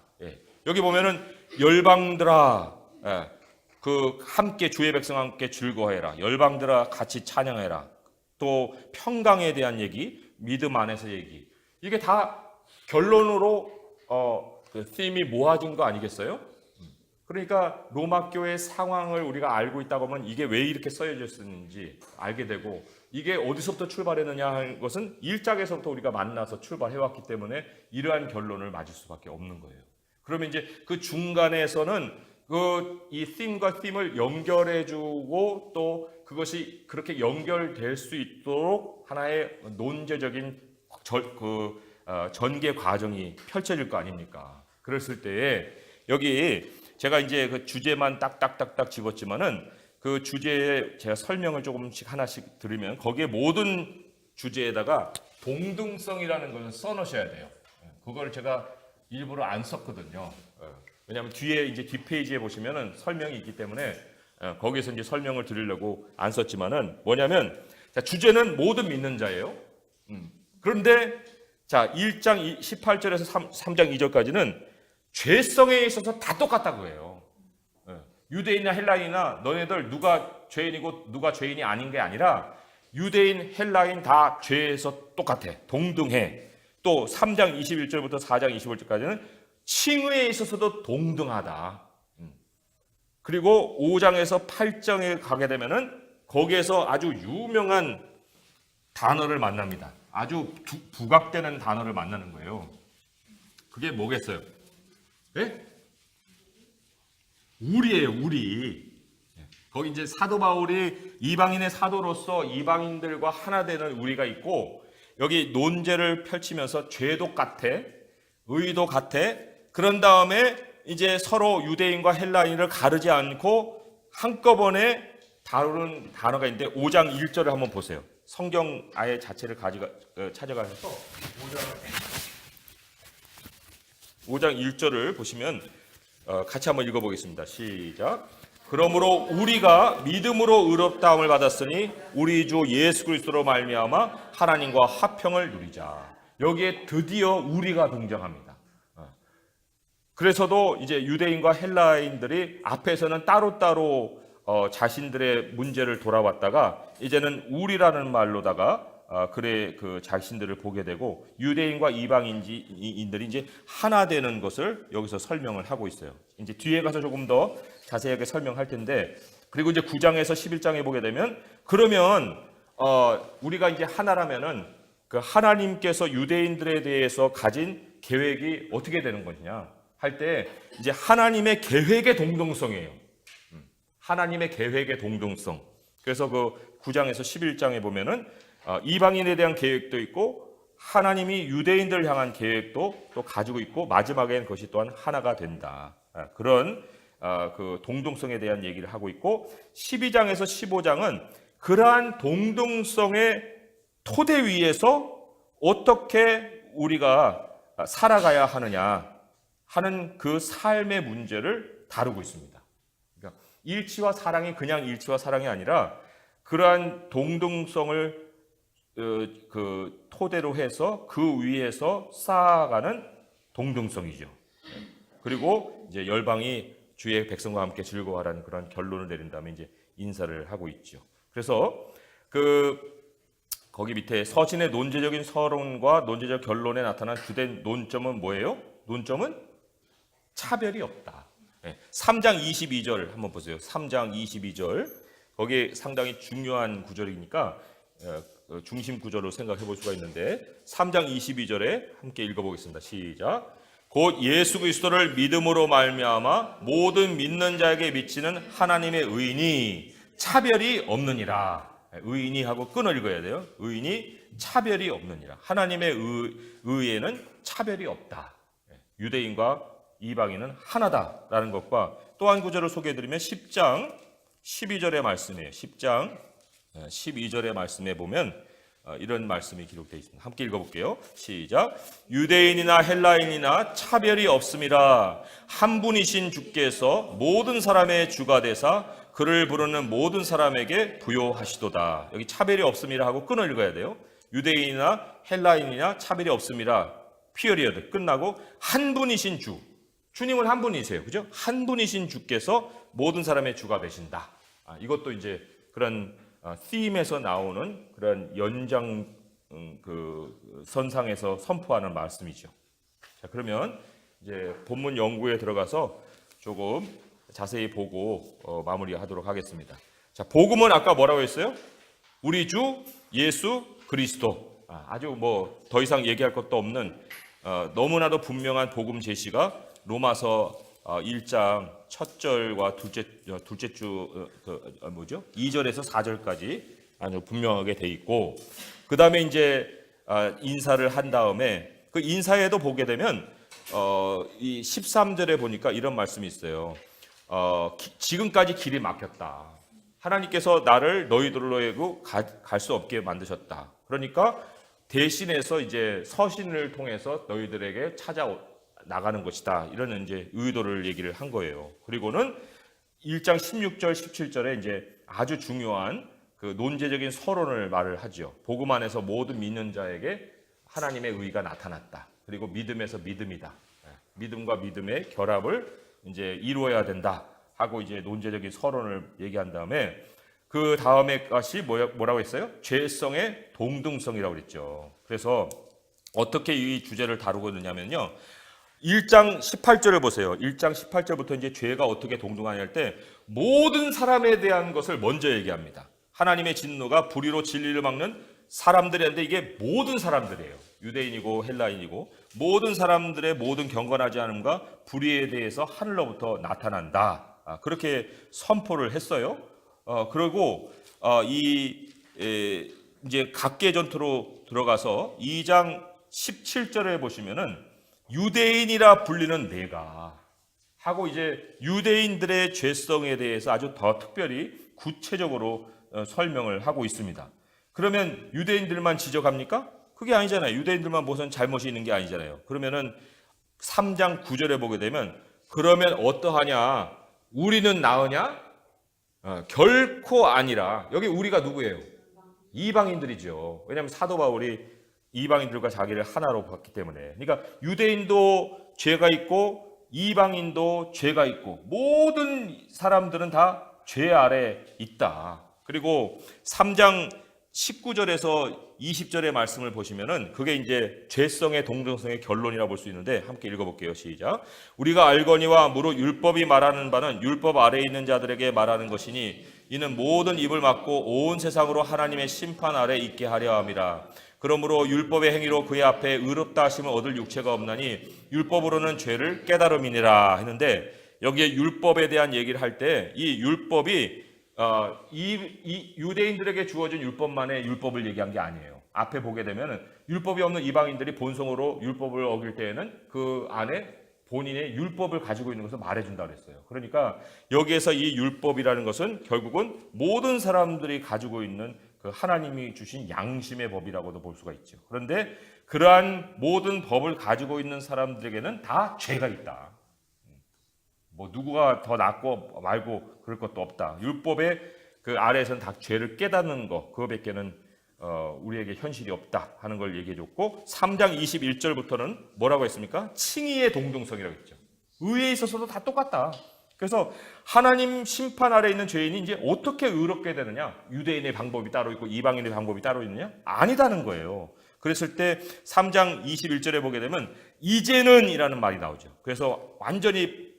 [SPEAKER 1] 여기 보면은 열방들아, 그 함께 주의 백성과 함께 즐거워해라. 열방들아 같이 찬양해라. 또 평강에 대한 얘기, 믿음 안에서 얘기. 이게 다 결론으로 그 팀이 모아진 거 아니겠어요? 그러니까 로마 교회의 상황을 우리가 알고 있다고 하면 이게 왜 이렇게 써여졌는지 알게 되고, 이게 어디서부터 출발했느냐 하는 것은 1장에서부터 우리가 만나서 출발해왔기 때문에 이러한 결론을 맞을 수밖에 없는 거예요. 그러면 이제 그 중간에서는 이 팀과 팀을 연결해주고 또 그것이 그렇게 연결될 수 있도록 하나의 논제적인 전개 과정이 펼쳐질 거 아닙니까? 그랬을 때에 여기 제가 이제 그 주제만 딱딱딱딱 집었지만은 그 주제에 제가 설명을 조금씩 하나씩 드리면 거기에 모든 주제에다가 동등성이라는 것을 써놓으셔야 돼요. 그걸 제가 일부러 안 썼거든요. 왜냐하면 뒤에 이제 뒷페이지에 보시면은 설명이 있기 때문에 거기서 이제 설명을 드리려고 안 썼지만은 뭐냐면 자, 주제는 모든 믿는 자예요. 그런데 자 1장 18절에서 3장 2절까지는 죄성에 있어서 다 똑같다고 해요. 유대인이나 헬라인이나 너네들 누가 죄인이고 누가 죄인이 아닌 게 아니라 유대인, 헬라인 다 죄에서 똑같아. 동등해. 또 3장 21절부터 4장 25절까지는 칭의에 있어서도 동등하다. 그리고 5장에서 8장에 가게 되면은 거기에서 아주 유명한 단어를 만납니다. 아주 부각되는 단어를 만나는 거예요. 그게 뭐겠어요? 예? 우리예요, 우리. 거기 이제 사도 바울이 이방인의 사도로서 이방인들과 하나 되는 우리가 있고, 여기 논제를 펼치면서 죄도 같아, 의도 같아. 그런 다음에 이제 서로 유대인과 헬라인을 가르지 않고 한꺼번에 다루는 단어가 있는데 5장 1절을 한번 보세요. 성경 아예 자체를 찾아가셔서 5장 1절을 보시면 같이 한번 읽어보겠습니다. 시작. 그러므로 우리가 믿음으로 의롭다함을 받았으니 우리 주 예수 그리스도로 말미암아 하나님과 화평을 누리자. 여기에 드디어 우리가 등장합니다. 그래서도 이제 유대인과 헬라인들이 앞에서는 따로따로 자신들의 문제를 돌아왔다가 이제는 우리라는 말로다가 그 자신들을 보게 되고 유대인과 이방인들이 이제 하나 되는 것을 여기서 설명을 하고 있어요. 이제 뒤에 가서 조금 더 자세하게 설명할 텐데, 그리고 이제 9장에서 11장에 보게 되면 그러면 우리가 이제 하나라면은 그 하나님께서 유대인들에 대해서 가진 계획이 어떻게 되는 것이냐 할 때 이제 하나님의 계획의 동등성이에요. 하나님의 계획의 동등성. 그래서 그 9장에서 11장에 보면은 이방인에 대한 계획도 있고 하나님이 유대인들을 향한 계획도 또 가지고 있고 마지막에는 그것이 또한 하나가 된다. 그런 그 동등성에 대한 얘기를 하고 있고 12장에서 15장은 그러한 동등성의 토대 위에서 어떻게 우리가 살아가야 하느냐 하는 그 삶의 문제를 다루고 있습니다. 그러니까 일치와 사랑이 그냥 일치와 사랑이 아니라 그러한 동등성을 그 토대로 해서 그 위에서 쌓아가는 동등성이죠. 그리고 이제 열방이 주의 백성과 함께 즐거워하라는 그런 결론을 내린 다음에 이제 인사를 하고 있죠. 그래서 거기 밑에 서신의 논제적인 서론과 논제적 결론에 나타난 주된 논점은 뭐예요? 논점은 차별이 없다. 3장 22절 한번 보세요. 3장 22절. 거기에 상당히 중요한 구절이니까 중심 구절로 생각해 볼 수가 있는데 3장 22절에 함께 읽어보겠습니다. 시작. 곧 예수 그리스도를 믿음으로 말미암아 모든 믿는 자에게 미치는 하나님의 의인이 차별이 없느니라. 의인이 하고 끊어 읽어야 돼요. 의인이 차별이 없느니라. 하나님의 의에는 차별이 없다. 유대인과 이방인은 하나다라는 것과 또 한 구절을 소개해드리면 10장 12절의 말씀이에요. 10장 12절의 말씀에 보면 이런 말씀이 기록되어 있습니다. 함께 읽어볼게요. 시작. 유대인이나 헬라인이나 차별이 없음이라 한 분이신 주께서 모든 사람의 주가 되사 그를 부르는 모든 사람에게 부요하시도다. 여기 차별이 없음이라 하고 끊어 읽어야 돼요. 유대인이나 헬라인이나 차별이 없음이라 피어리어드 끝나고 한 분이신 주. 주님은 한 분이세요. 그죠? 한 분이신 주께서 모든 사람의 주가 되신다. 이것도 이제 그런 them에서 나오는 그런 연장 그 선상에서 선포하는 말씀이죠. 자, 그러면 이제 본문 연구에 들어가서 조금 자세히 보고 마무리하도록 하겠습니다. 자, 복음은 아까 뭐라고 했어요? 우리 주 예수 그리스도. 아주 뭐 더 이상 얘기할 것도 없는 너무나도 분명한 복음 제시가 로마서 1장 첫 절과 둘째 주 2절에서 4절까지 아주 분명하게 돼 있고, 그 다음에 이제 인사를 한 다음에 그 인사에도 보게 되면 이 13절에 보니까 이런 말씀이 있어요. 지금까지 길이 막혔다. 하나님께서 나를 너희들로 갈 수 없게 만드셨다. 그러니까 대신해서 이제 서신을 통해서 너희들에게 찾아 나가는 것이다. 이런 이제 의도를 얘기를 한 거예요. 그리고는 1장 16절, 17절에 이제 아주 중요한 그 논제적인 서론을 말을 하죠. 복음 안에서 모든 믿는 자에게 하나님의 의가 나타났다. 그리고 믿음에서 믿음이다. 믿음과 믿음의 결합을 이제 이루어야 된다 하고 이제 논제적인 서론을 얘기한 다음에 그 다음에 것이 뭐라고 했어요? 죄성의 동등성이라고 그랬죠. 그래서 어떻게 이 주제를 다루고 있느냐면요. 1장 18절을 보세요. 1장 18절부터 이제 죄가 어떻게 동등하냐 할 때 모든 사람에 대한 것을 먼저 얘기합니다. 하나님의 진노가 불의로 진리를 막는 사람들이었는데 이게 모든 사람들이에요. 유대인이고 헬라인이고 모든 사람들의 모든 경건하지 않음과 불의에 대해서 하늘로부터 나타난다. 그렇게 선포를 했어요. 그리고 이제 각계 전투로 들어가서 2장 17절에 보시면은 유대인이라 불리는 내가 하고 이제 유대인들의 죄성에 대해서 아주 더 특별히 구체적으로 설명을 하고 있습니다. 그러면 유대인들만 지적합니까? 그게 아니잖아요. 유대인들만 무슨 잘못이 있는 게 아니잖아요. 그러면은 3장 9절에 보게 되면 그러면 어떠하냐? 우리는 나으냐? 결코 아니라. 여기 우리가 누구예요? 이방인들이죠. 왜냐하면 사도 바울이 이방인들과 자기를 하나로 봤기 때문에. 그러니까 유대인도 죄가 있고 이방인도 죄가 있고 모든 사람들은 다 죄 아래 있다. 그리고 3장 19절에서 20절의 말씀을 보시면은 그게 이제 죄성의 동등성의 결론이라 볼 수 있는데 함께 읽어볼게요. 시작. 우리가 알거니와 무릇 율법이 말하는 바는 율법 아래에 있는 자들에게 말하는 것이니 이는 모든 입을 막고 온 세상으로 하나님의 심판 아래 있게 하려 함이라. 그러므로 율법의 행위로 그의 앞에 의롭다 하심을 얻을 육체가 없나니 율법으로는 죄를 깨달음이니라 했는데 여기에 율법에 대한 얘기를 할 때 이 율법이 이 유대인들에게 주어진 율법만의 율법을 얘기한 게 아니에요. 앞에 보게 되면 율법이 없는 이방인들이 본성으로 율법을 어길 때에는 그 안에 본인의 율법을 가지고 있는 것을 말해준다고 했어요. 그러니까 여기에서 이 율법이라는 것은 결국은 모든 사람들이 가지고 있는 그 하나님이 주신 양심의 법이라고도 볼 수가 있죠. 그런데 그러한 모든 법을 가지고 있는 사람들에게는 다 죄가 있다. 뭐 누구가 더 낫고 말고 그럴 것도 없다. 율법의 그 아래에서는 다 죄를 깨닫는 것 그거밖에는 우리에게 현실이 없다 하는 걸 얘기해줬고 3장 21절부터는 뭐라고 했습니까? 칭의의 동등성이라고 했죠. 의에 있어서도 다 똑같다. 그래서 하나님 심판 아래 있는 죄인이 이제 어떻게 의롭게 되느냐? 유대인의 방법이 따로 있고 이방인의 방법이 따로 있느냐? 아니다는 거예요. 그랬을 때 3장 21절에 보게 되면 이제는 이라는 말이 나오죠. 그래서 완전히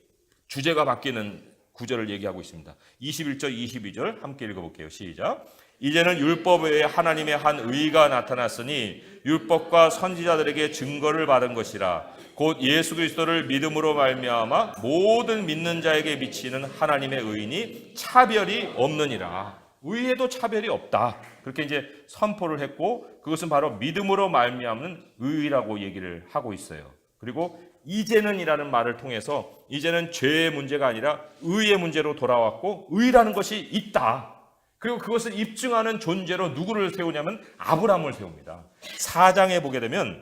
[SPEAKER 1] 주제가 바뀌는 구절을 얘기하고 있습니다. 21절, 22절 함께 읽어볼게요. 시작. 이제는 율법 외에 하나님의 한 의가 나타났으니 율법과 선지자들에게 증거를 받은 것이라. 곧 예수 그리스도를 믿음으로 말미암아 모든 믿는 자에게 미치는 하나님의 의인이 차별이 없느니라. 의에도 차별이 없다. 그렇게 이제 선포를 했고 그것은 바로 믿음으로 말미암는 의라고 얘기를 하고 있어요. 그리고 이제는 이라는 말을 통해서 이제는 죄의 문제가 아니라 의의 문제로 돌아왔고 의라는 것이 있다. 그리고 그것을 입증하는 존재로 누구를 세우냐면 아브라함을 세웁니다. 4장에 보게 되면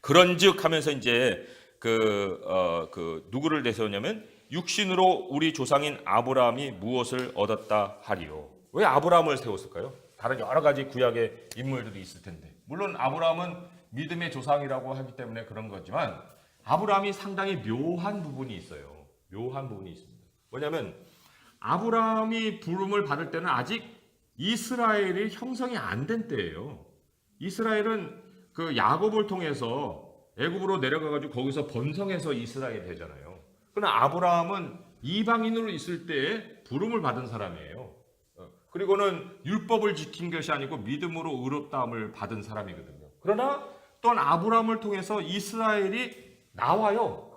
[SPEAKER 1] 그런즉 하면서 이제 누구를 내세우냐면 육신으로 우리 조상인 아브라함이 무엇을 얻었다 하리요. 왜 아브라함을 세웠을까요? 다른 여러 가지 구약의 인물들이 있을 텐데 물론 아브라함은 믿음의 조상이라고 하기 때문에 그런 거지만 아브라함이 상당히 묘한 부분이 있어요. 묘한 부분이 있습니다. 뭐냐면 아브라함이 부름을 받을 때는 아직 이스라엘이 형성이 안 된 때예요. 이스라엘은 그 야곱을 통해서 애굽으로 내려가 가지고 거기서 번성해서 이스라엘이 되잖아요. 그러나 아브라함은 이방인으로 있을 때에 부름을 받은 사람이에요. 그리고는 율법을 지킨 것이 아니고 믿음으로 의롭다함을 받은 사람이거든요. 그러나 또한 아브라함을 통해서 이스라엘이 나와요.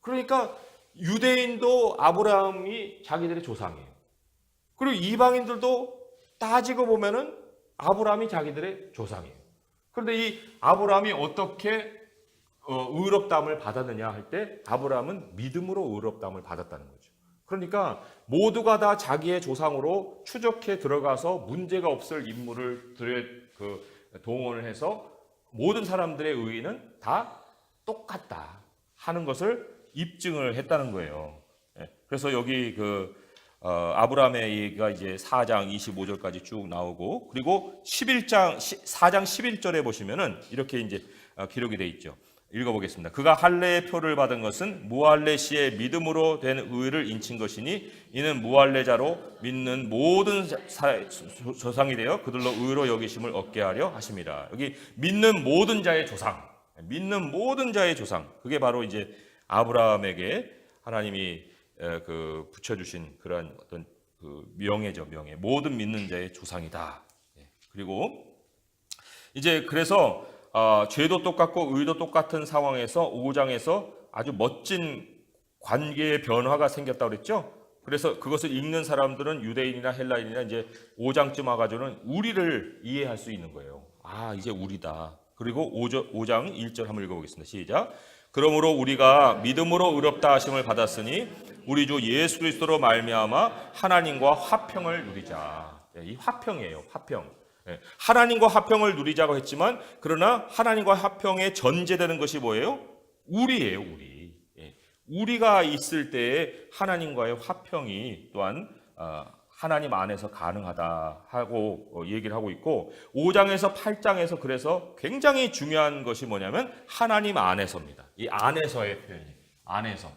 [SPEAKER 1] 그러니까 유대인도 아브라함이 자기들의 조상이에요. 그리고 이방인들도 따지고 보면은 아브라함이 자기들의 조상이에요. 그런데 이 아브라함이 어떻게 의롭다함을 받았느냐 할 때 아브라함은 믿음으로 의롭다함을 받았다는 거죠. 그러니까 모두가 다 자기의 조상으로 추적해 들어가서 문제가 없을 인물을 동원을 해서 모든 사람들의 의의는 다 똑같다 하는 것을 입증을 했다는 거예요. 그래서 여기 아브라함의 얘기가 이제 4장 25절까지 쭉 나오고, 그리고 4장 11절에 보시면은 이렇게 이제 기록이 돼 있죠. 읽어보겠습니다. 그가 할례의 표를 받은 것은 무할례 시에 믿음으로 된 의를 인친 것이니 이는 무할례자로 믿는 모든 조상이 되어 그들로 의로 여기심을 얻게 하려 하심이라. 여기 믿는 모든 자의 조상, 믿는 모든 자의 조상, 그게 바로 이제 아브라함에게 하나님이 붙여주신 그러한 어떤 명예죠, 명예. 모든 믿는 자의 조상이다. 그리고 이제 그래서 죄도 똑같고 의도 똑같은 상황에서 5장에서 아주 멋진 관계의 변화가 생겼다고 그랬죠. 그래서 그것을 읽는 사람들은 유대인이나 헬라인이나 이제 5장쯤 와가지고는 우리를 이해할 수 있는 거예요. 아, 이제 우리다. 그리고 5장 1절 한번 읽어보겠습니다. 시작. 그러므로 우리가 믿음으로 의롭다 하심을 받았으니 우리 주 예수 그리스도로 말미암아 하나님과 화평을 누리자. 이 화평이에요. 화평. 하나님과 화평을 누리자고 했지만, 그러나 하나님과 화평에 전제되는 것이 뭐예요? 우리예요, 우리. 우리가 있을 때에 하나님과의 화평이 또한 하나님 안에서 가능하다 하고 얘기를 하고 있고, 5장에서 8장에서 그래서 굉장히 중요한 것이 뭐냐면 하나님 안에서입니다. 이 안에서의 표현이. 안에서.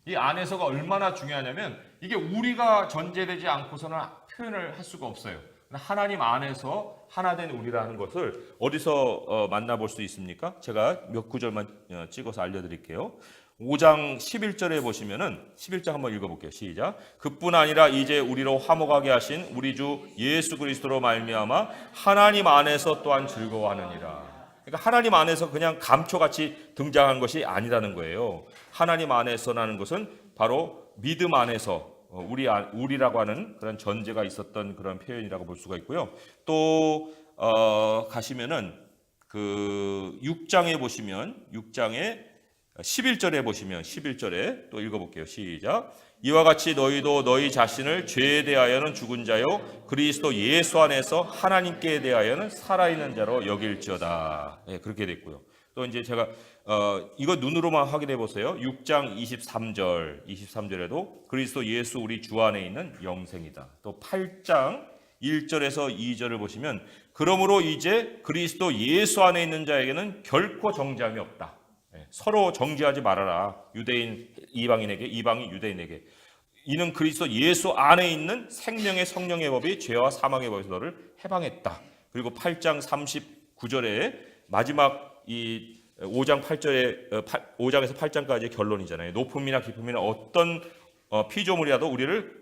[SPEAKER 1] 이 안에서가 얼마나 중요하냐면 이게 우리가 전제되지 않고서는 표현을 할 수가 없어요. 하나님 안에서 하나된 우리라는 것을 어디서 만나볼 수 있습니까? 제가 몇 구절만 찍어서 알려드릴게요. 5장 11절에 보시면은 11장 한번 읽어볼게요. 시작. 그뿐 아니라 이제 우리로 화목하게 하신 우리 주 예수 그리스도로 말미암아 하나님 안에서 또한 즐거워하느니라. 그러니까 하나님 안에서 그냥 감초같이 등장한 것이 아니라는 거예요. 하나님 안에서라는 것은 바로 믿음 안에서 우리라고 하는 그런 전제가 있었던 그런 표현이라고 볼 수가 있고요. 또 가시면은 그 6장에 보시면 6장에 11절에 보시면 11절에 또 읽어볼게요. 시작. 이와 같이 너희도 너희 자신을 죄에 대하여는 죽은 자요 그리스도 예수 안에서 하나님께 대하여는 살아있는 자로 여길지어다. 네, 그렇게 됐고요. 또 이제 제가 이거 눈으로만 확인해 보세요. 6장 23절에도 그리스도 예수 우리 주 안에 있는 영생이다. 또 8장 1절에서 2절을 보시면 그러므로 이제 그리스도 예수 안에 있는 자에게는 결코 정죄함이 없다. 서로 정죄하지 말아라. 유대인 이방인에게, 이방인 유대인에게. 이는 그리스도 예수 안에 있는 생명의 성령의 법이 죄와 사망의 법에서 너를 해방했다. 그리고 8장 39절에 마지막 이 5장 8절에 5장에서 8장까지의 결론이잖아요. 높음이나 깊음이나 어떤 피조물이라도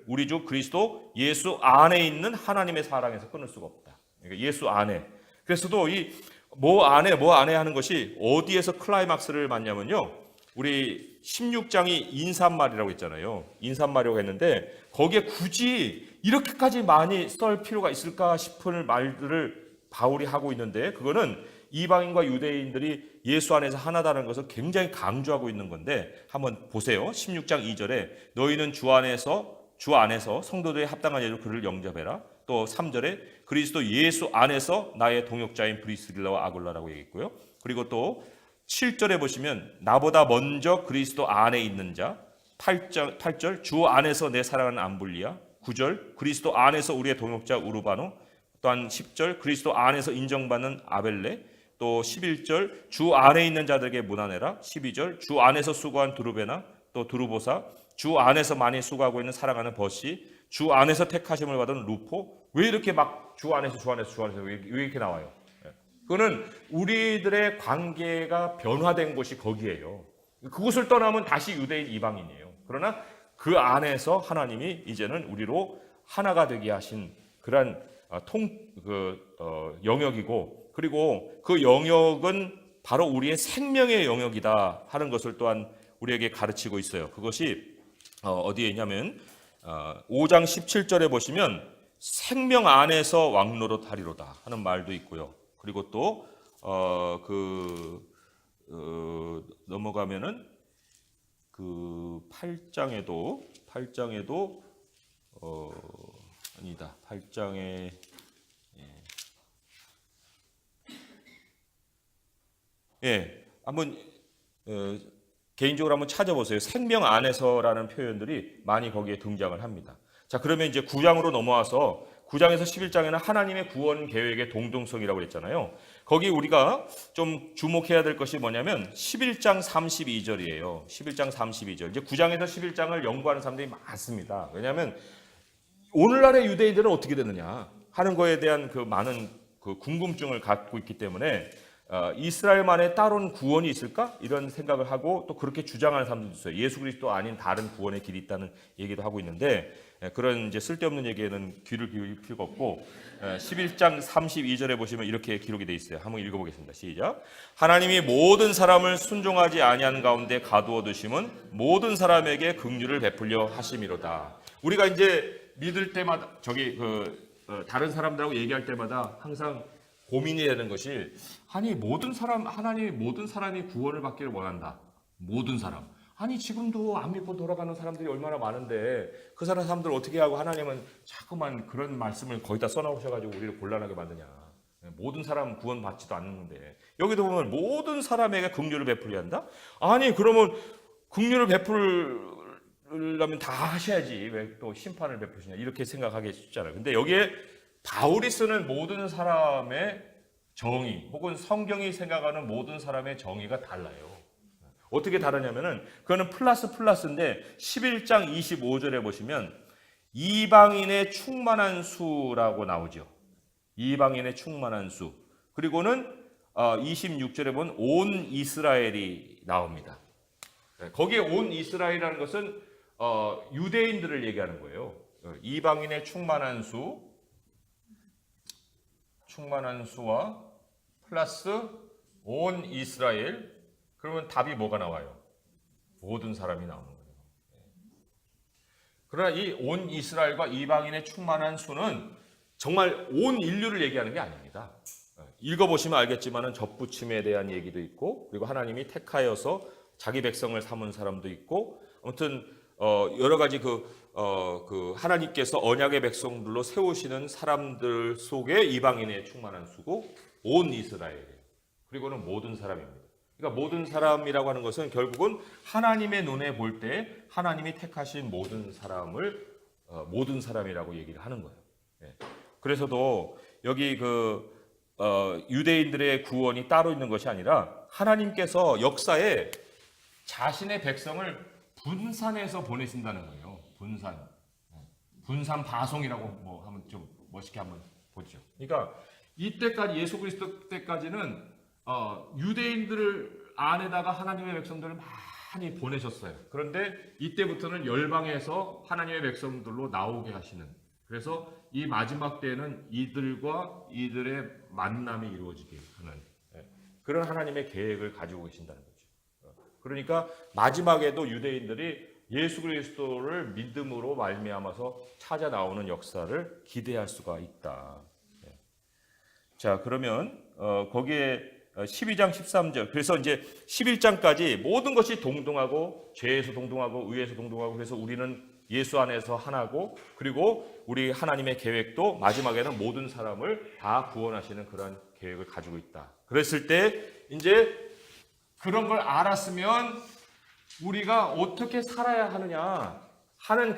[SPEAKER 1] 우리 주 그리스도 예수 안에 있는 하나님의 사랑에서 끊을 수가 없다. 그러니까 예수 안에. 그래서도 이 뭐 안에 하는 것이 어디에서 클라이막스를 맞냐면요. 우리 16장이 인사말이라고 했잖아요. 인사말이라고 했는데 거기에 굳이 이렇게까지 많이 썰 필요가 있을까 싶은 말들을 바울이 하고 있는데, 그거는 이방인과 유대인들이 예수 안에서 하나다는 것을 굉장히 강조하고 있는 건데, 한번 보세요. 16장 2절에 너희는 주 안에서 성도들의 합당한 예로 그를 영접해라. 또 3절에 그리스도 예수 안에서 나의 동역자인 브리스길라와 아굴라라고 얘기했고요. 그리고 또 7절에 보시면 나보다 먼저 그리스도 안에 있는 자, 8절 주 안에서 내 사랑하는 암블리아, 9절 그리스도 안에서 우리의 동역자 우르바노, 또한 10절 그리스도 안에서 인정받는 아벨레, 또
[SPEAKER 2] 또 11절 주 안에 있는 자들에게 문안해라. 12절 주 안에서 수고한 두루베나 또 두루보사, 주 안에서 많이 수고하고 있는 사랑하는 버시, 주 안에서 택하심을 받은 루포. 왜 이렇게 막 주 안에서 왜 이렇게 나와요? 그거는 우리들의 관계가 변화된 곳이 거기에요. 그곳을 떠나면 다시 유대인 이방인이에요. 그러나 그 안에서 하나님이 이제는 우리로 하나가 되게 하신 그런 영역이고, 그리고 그 영역은 바로 우리의 생명의 영역이다 하는 것을 또한 우리에게 가르치고 있어요. 그것이 어디에 있냐면 5장 17절에 보시면 생명 안에서 왕노릇 하리로다 하는 말도 있고요. 그리고 또 넘어가면은 그 8장에도 아니다. 8장에 한번 개인적으로 한번 찾아보세요. 생명 안에서라는 표현들이 많이 거기에 등장을 합니다. 자, 그러면 이제 9장으로 넘어와서 9장에서 11장에는 하나님의 구원 계획의 동등성이라고 그랬잖아요. 거기 우리가 좀 주목해야 될 것이 뭐냐면 11장 32절이에요. 11장 32절. 이제 9장에서 11장을 연구하는 사람들이 많습니다. 왜냐하면 오늘날의 유대인들은 어떻게 되느냐 하는 거에 대한 그 많은 그 궁금증을 갖고 있기 때문에 이스라엘만의 따른 구원이 있을까? 이런 생각을 하고 또 그렇게 주장하는 사람들도 있어요. 예수 그리스도 아닌 다른 구원의 길이 있다는 얘기도 하고 있는데, 그런 이제 쓸데없는 얘기에는 귀를 기울일 필요가 없고 11장 32절에 보시면 이렇게 기록이 되어 있어요. 한번 읽어보겠습니다. 시작. 하나님이 모든 사람을 순종하지 아니하는 가운데 가두어 두심은 모든 사람에게 긍휼을 베풀려 하심이로다. 우리가 이제 믿을 때마다 다른 사람들하고 얘기할 때마다 항상 고민이 되는 것이, 아니 하나님이 모든 사람이 구원을 받기를 원한다. 모든 사람. 아니 지금도 안 믿고 돌아가는 사람들이 얼마나 많은데 그 사람들 어떻게 하고 하나님은 자꾸만 그런 말씀을 거기다 써놓으셔가지고 우리를 곤란하게 만드냐. 모든 사람 구원 받지도 않는데 여기도 보면 모든 사람에게 긍휼을 베풀려 한다. 아니 그러면 긍휼을 베풀려면 다 하셔야지 왜 또 심판을 베푸시냐 이렇게 생각하기 쉽잖아요. 근데 여기에 바울이 쓰는 모든 사람의 정의 혹은 성경이 생각하는 모든 사람의 정의가 달라요. 어떻게 다르냐면은 그거는 플러스인데 11장 25절에 보시면 이방인의 충만한 수라고 나오죠. 이방인의 충만한 수. 그리고는 26절에 보면 온 이스라엘이 나옵니다. 거기에 온 이스라엘이라는 것은 유대인들을 얘기하는 거예요. 이방인의 충만한 수와 플러스 온 이스라엘. 그러면 답이 뭐가 나와요? 모든 사람이 나오는 거예요. 그러나 이 온 이스라엘과 이방인의 충만한 수는 정말 온 인류를 얘기하는 게 아닙니다. 읽어보시면 알겠지만 접붙임에 대한 얘기도 있고, 그리고 하나님이 택하여서 자기 백성을 삼은 사람도 있고, 아무튼 여러 가지 하나님께서 언약의 백성들로 세우시는 사람들 속에 이방인의 충만한 수고 온 이스라엘이에요. 그리고는 모든 사람입니다. 그러니까 모든 사람이라고 하는 것은 결국은 하나님의 눈에 볼 때 하나님이 택하신 모든 사람을 모든 사람이라고 얘기를 하는 거예요. 그래서도 여기 유대인들의 구원이 따로 있는 것이 아니라 하나님께서 역사에 자신의 백성을 분산해서 보내신다는 거예요. 분산 파송이라고 하면 좀 멋있게 한번 보죠. 그러니까 이때까지 예수 그리스도 때까지는 유대인들 안에다가 하나님의 백성들을 많이 보내셨어요. 그런데 이때부터는 열방에서 하나님의 백성들로 나오게 하시는, 그래서 이 마지막 때에는 이들과 이들의 만남이 이루어지게 하는 그런 하나님의 계획을 가지고 계신다는 거죠. 그러니까 마지막에도 유대인들이 예수 그리스도를 믿음으로 말미암아서 찾아 나오는 역사를 기대할 수가 있다. 자, 그러면 거기에 12장 13절. 그래서 이제 11장까지 모든 것이 동등하고, 죄에서 동등하고 의에서 동등하고, 그래서 우리는 예수 안에서 하나고, 그리고 우리 하나님의 계획도 마지막에는 모든 사람을 다 구원하시는 그런 계획을 가지고 있다. 그랬을 때 이제 그런 걸 알았으면 우리가 어떻게 살아야 하느냐 하는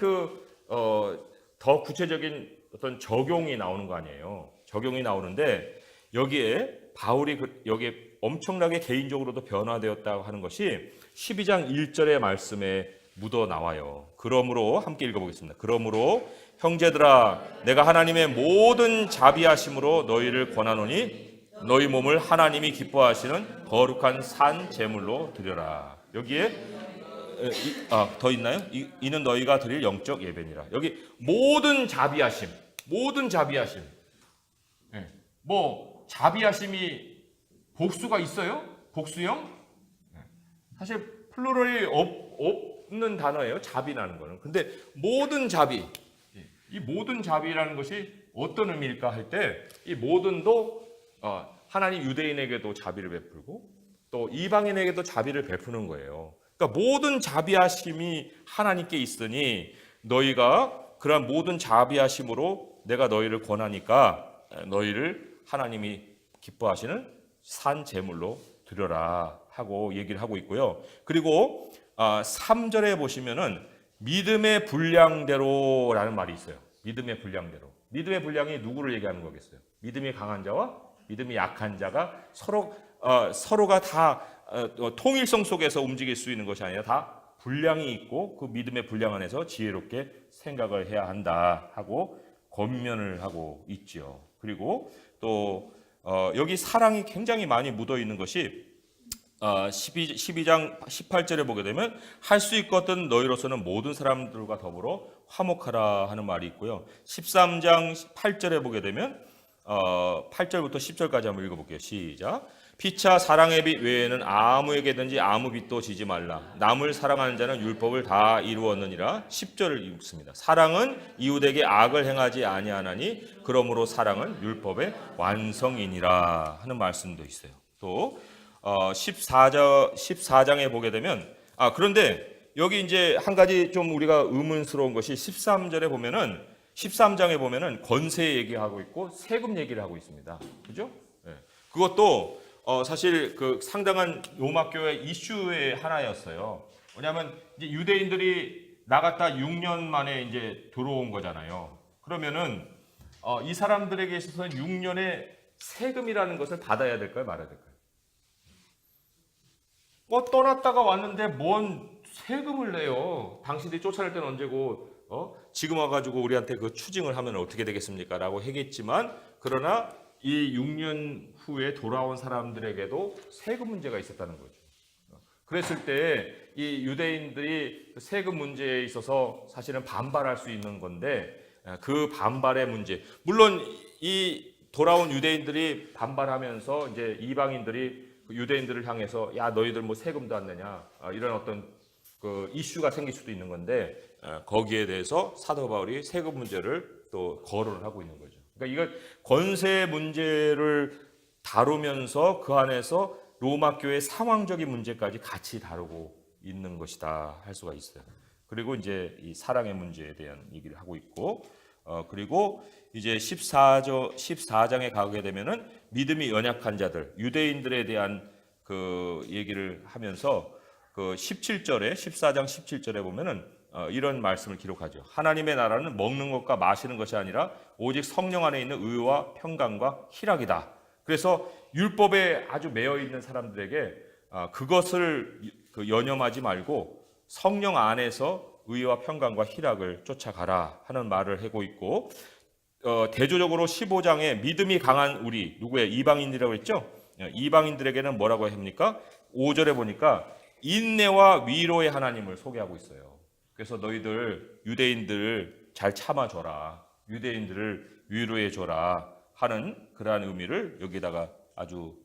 [SPEAKER 2] 더 구체적인 어떤 적용이 나오는 거 아니에요. 적용이 나오는데 여기에 바울이 여기에 엄청나게 개인적으로도 변화되었다고 하는 것이 12장 1절의 말씀에 묻어 나와요. 그러므로 함께 읽어보겠습니다. 그러므로 형제들아 내가 하나님의 모든 자비하심으로 너희를 권하노니 너희 몸을 하나님이 기뻐하시는 거룩한 산 제물로 드려라. 여기에 더 있나요? 이는 너희가 드릴 영적 예배니라. 여기 모든 자비하심, 모든 자비하심. 네. 뭐 자비하심이 복수가 있어요? 복수형? 네. 사실 플루럴이 없는 단어예요. 자비라는 거는. 근데 모든 자비, 이 모든 자비라는 것이 어떤 의미일까 할 때 이 모든도 하나님 유대인에게도 자비를 베풀고 또 이방인에게도 자비를 베푸는 거예요. 그러니까 모든 자비하심이 하나님께 있으니 너희가 그러한 모든 자비하심으로 내가 너희를 권하니까 너희를 하나님이 기뻐하시는 산 제물로 드려라 하고 얘기를 하고 있고요. 그리고 3절에 보시면은 믿음의 분량대로라는 말이 있어요. 믿음의 분량대로. 믿음의 분량이 누구를 얘기하는 거겠어요? 믿음이 강한 자와 믿음이 약한 자가 서로가 다 통일성 속에서 움직일 수 있는 것이 아니라 다 분량이 있고 그 믿음의 분량 안에서 지혜롭게 생각을 해야 한다 하고 권면을 하고 있죠. 그리고 또 여기 사랑이 굉장히 많이 묻어 있는 것이 12장 18절에 보게 되면 할 수 있거든 너희로서는 모든 사람들과 더불어 화목하라 하는 말이 있고요. 13장 8절에 보게 되면 8절부터 10절까지 한번 읽어볼게요. 시작. 피차 사랑의 빛 외에는 아무에게든지 아무 빛도 지지 말라. 남을 사랑하는 자는 율법을 다 이루었느니라. 10절을 읽습니다. 사랑은 이웃에게 악을 행하지 아니하나니 그러므로 사랑은 율법의 완성이니라 하는 말씀도 있어요. 또 14장에 보게 되면 그런데 여기 이제 한 가지 좀 우리가 의문스러운 것이 13장에 보면은 권세 얘기하고 있고 세금 얘기를 하고 있습니다. 그죠? 네. 그것도 사실 그 상당한 로마 교회 이슈의 하나였어요. 왜냐하면 이제 유대인들이 나갔다 6년 만에 이제 들어온 거잖아요. 그러면은 이 사람들에게 있어서는 6년의 세금이라는 것을 받아야 될까요, 말아야 될까요? 떠났다가 왔는데 뭔 세금을 내요? 당신들이 쫓아낼 때는 언제고 지금 와가지고 우리한테 그 추징을 하면 어떻게 되겠습니까? 라고 하겠지만 그러나 이 6년 후에 돌아온 사람들에게도 세금 문제가 있었다는 거죠. 그랬을 때 이 유대인들이 세금 문제에 있어서 사실은 반발할 수 있는 건데 그 반발의 문제, 물론 이 돌아온 유대인들이 반발하면서 이제 이방인들이 유대인들을 향해서 야 너희들 뭐 세금도 안 내냐 이런 어떤 그 이슈가 생길 수도 있는 건데 거기에 대해서 사도 바울이 세금 문제를 또 거론을 하고 있는 거죠. 그러니까 이걸 권세 문제를 다루면서 그 안에서 로마 교회의 상황적인 문제까지 같이 다루고 있는 것이다 할 수가 있어요. 그리고 이제 이 사랑의 문제에 대한 얘기를 하고 있고 그리고 이제 14장에 가게 되면은 믿음이 연약한 자들 유대인들에 대한 그 얘기를 하면서 그 14장 17절에 보면은 이런 말씀을 기록하죠. 하나님의 나라는 먹는 것과 마시는 것이 아니라 오직 성령 안에 있는 의와 평강과 희락이다. 그래서 율법에 아주 매여 있는 사람들에게 그것을 연연하지 말고 성령 안에서 의와 평강과 희락을 쫓아가라 하는 말을 하고 있고 대조적으로 15장에 믿음이 강한 우리 누구의 이방인이라고 했죠? 이방인들에게는 뭐라고 합니까? 5절에 보니까 인내와 위로의 하나님을 소개하고 있어요. 그래서 너희들 유대인들 잘 참아줘라. 유대인들을 위로해줘라 하는 그러한 의미를 여기다가 아주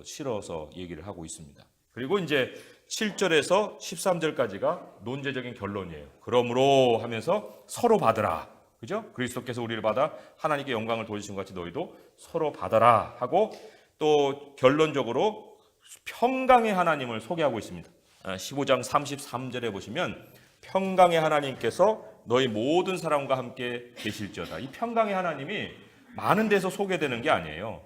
[SPEAKER 2] 실어서 얘기를 하고 있습니다. 그리고 이제 7절에서 13절까지가 논제적인 결론이에요. 그러므로 하면서 서로 받으라. 그죠? 그리스도께서 우리를 받아 하나님께 영광을 돌리신 것 같이 너희도 서로 받아라 하고 또 결론적으로 평강의 하나님을 소개하고 있습니다. 15장 33절에 보시면 평강의 하나님께서 너희 모든 사람과 함께 계실지어다. 이 평강의 하나님이 많은 데서 소개되는 게 아니에요.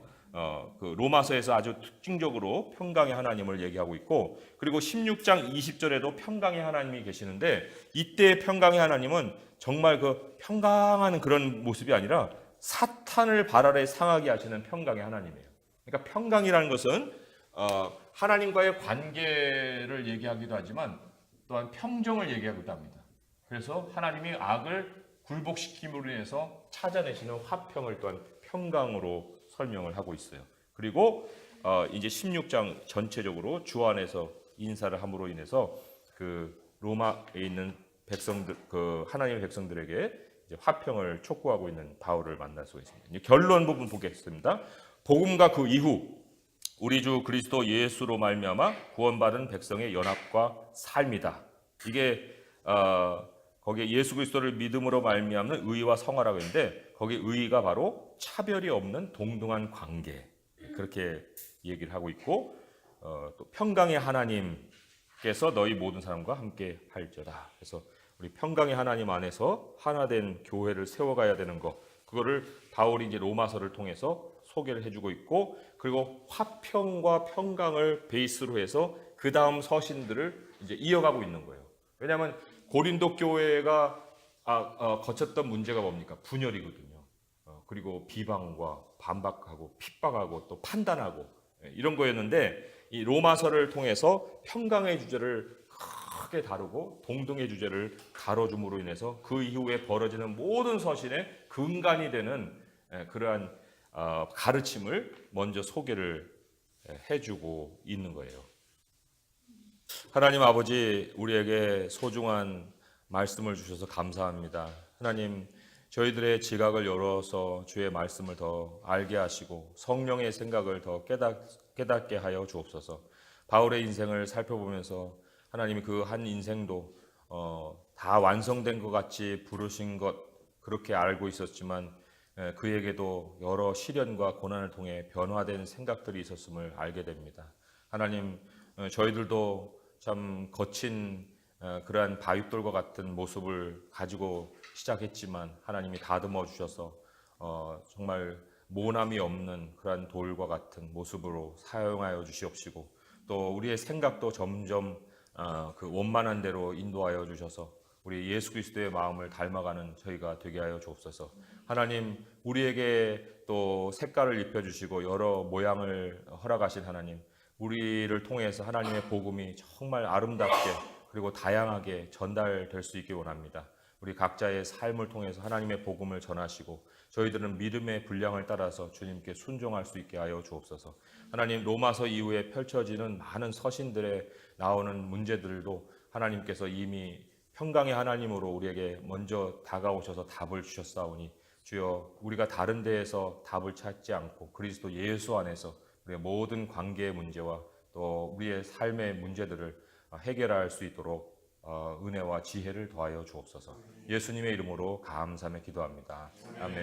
[SPEAKER 2] 그 로마서에서 아주 특징적으로 평강의 하나님을 얘기하고 있고 그리고 16장 20절에도 평강의 하나님이 계시는데 이때의 평강의 하나님은 정말 그 평강한 그런 모습이 아니라 사탄을 발 아래 상하게 하시는 평강의 하나님이에요. 그러니까 평강이라는 것은 하나님과의 관계를 얘기하기도 하지만 또한 평정을 얘기하기도 합니다. 그래서 하나님이 악을 굴복시킴으로 인해서 찾아내시는 화평을 또한 평강으로 설명을 하고 있어요. 그리고 이제 16장 전체적으로 주 안에서 인사를 함으로 인해서 그 로마에 있는 백성들, 그 하나님의 백성들에게 이제 화평을 촉구하고 있는 바울을 만날 수가 있습니다. 이제 결론 부분 보겠습니다. 복음과 그 이후 우리 주 그리스도 예수로 말미암아 구원받은 백성의 연합과 삶이다. 이게 거기에 예수 그리스도를 믿음으로 말미암는 의와 성화라고 했는데 거기 의가 바로 차별이 없는 동등한 관계, 그렇게 얘기를 하고 있고 또 평강의 하나님께서 너희 모든 사람과 함께 할지어다. 그래서 우리 평강의 하나님 안에서 하나된 교회를 세워가야 되는 것, 그거를 바울이 이제 로마서를 통해서 소개를 해주고 있고, 그리고 화평과 평강을 베이스로 해서 그 다음 서신들을 이제 이어가고 있는 거예요. 왜냐하면 고린도 교회가 거쳤던 문제가 뭡니까? 분열이거든요. 그리고 비방과 반박하고 핍박하고 또 판단하고 이런 거였는데 이 로마서를 통해서 평강의 주제를 크게 다루고 동등의 주제를 다뤄줌으로 인해서 그 이후에 벌어지는 모든 서신의 근간이 되는 그러한 가르침을 먼저 소개를 해주고 있는 거예요. 하나님 아버지, 우리에게 소중한 말씀을 주셔서 감사합니다. 하나님, 저희들의 지각을 열어서 주의 말씀을 더 알게 하시고 성령의 생각을 더 깨닫게 하여 주옵소서. 바울의 인생을 살펴보면서 하나님이 그 한 인생도 다 완성된 것 같이 부르신 것 그렇게 알고 있었지만 그에게도 여러 시련과 고난을 통해 변화된 생각들이 있었음을 알게 됩니다. 하나님, 저희들도 참 거친 그러한 바윗돌과 같은 모습을 가지고 시작했지만 하나님이 다듬어 주셔서 정말 모남이 없는 그러한 돌과 같은 모습으로 사용하여 주시옵시고, 또 우리의 생각도 점점 그 원만한 대로 인도하여 주셔서 우리 예수 그리스도의 마음을 닮아가는 저희가 되게 하여 주옵소서. 하나님, 우리에게 또 색깔을 입혀주시고 여러 모양을 허락하신 하나님, 우리를 통해서 하나님의 복음이 정말 아름답게 그리고 다양하게 전달될 수 있기 원합니다. 우리 각자의 삶을 통해서 하나님의 복음을 전하시고 저희들은 믿음의 분량을 따라서 주님께 순종할 수 있게 하여 주옵소서. 하나님, 로마서 이후에 펼쳐지는 많은 서신들에 나오는 문제들도 하나님께서 이미 평강의 하나님으로 우리에게 먼저 다가오셔서 답을 주셨사오니 주여, 우리가 다른 데에서 답을 찾지 않고 그리스도 예수 안에서 우리의 모든 관계의 문제와 또 우리의 삶의 문제들을 해결할 수 있도록 은혜와 지혜를 더하여 주옵소서. 예수님의 이름으로 감사하며 기도합니다. 아멘.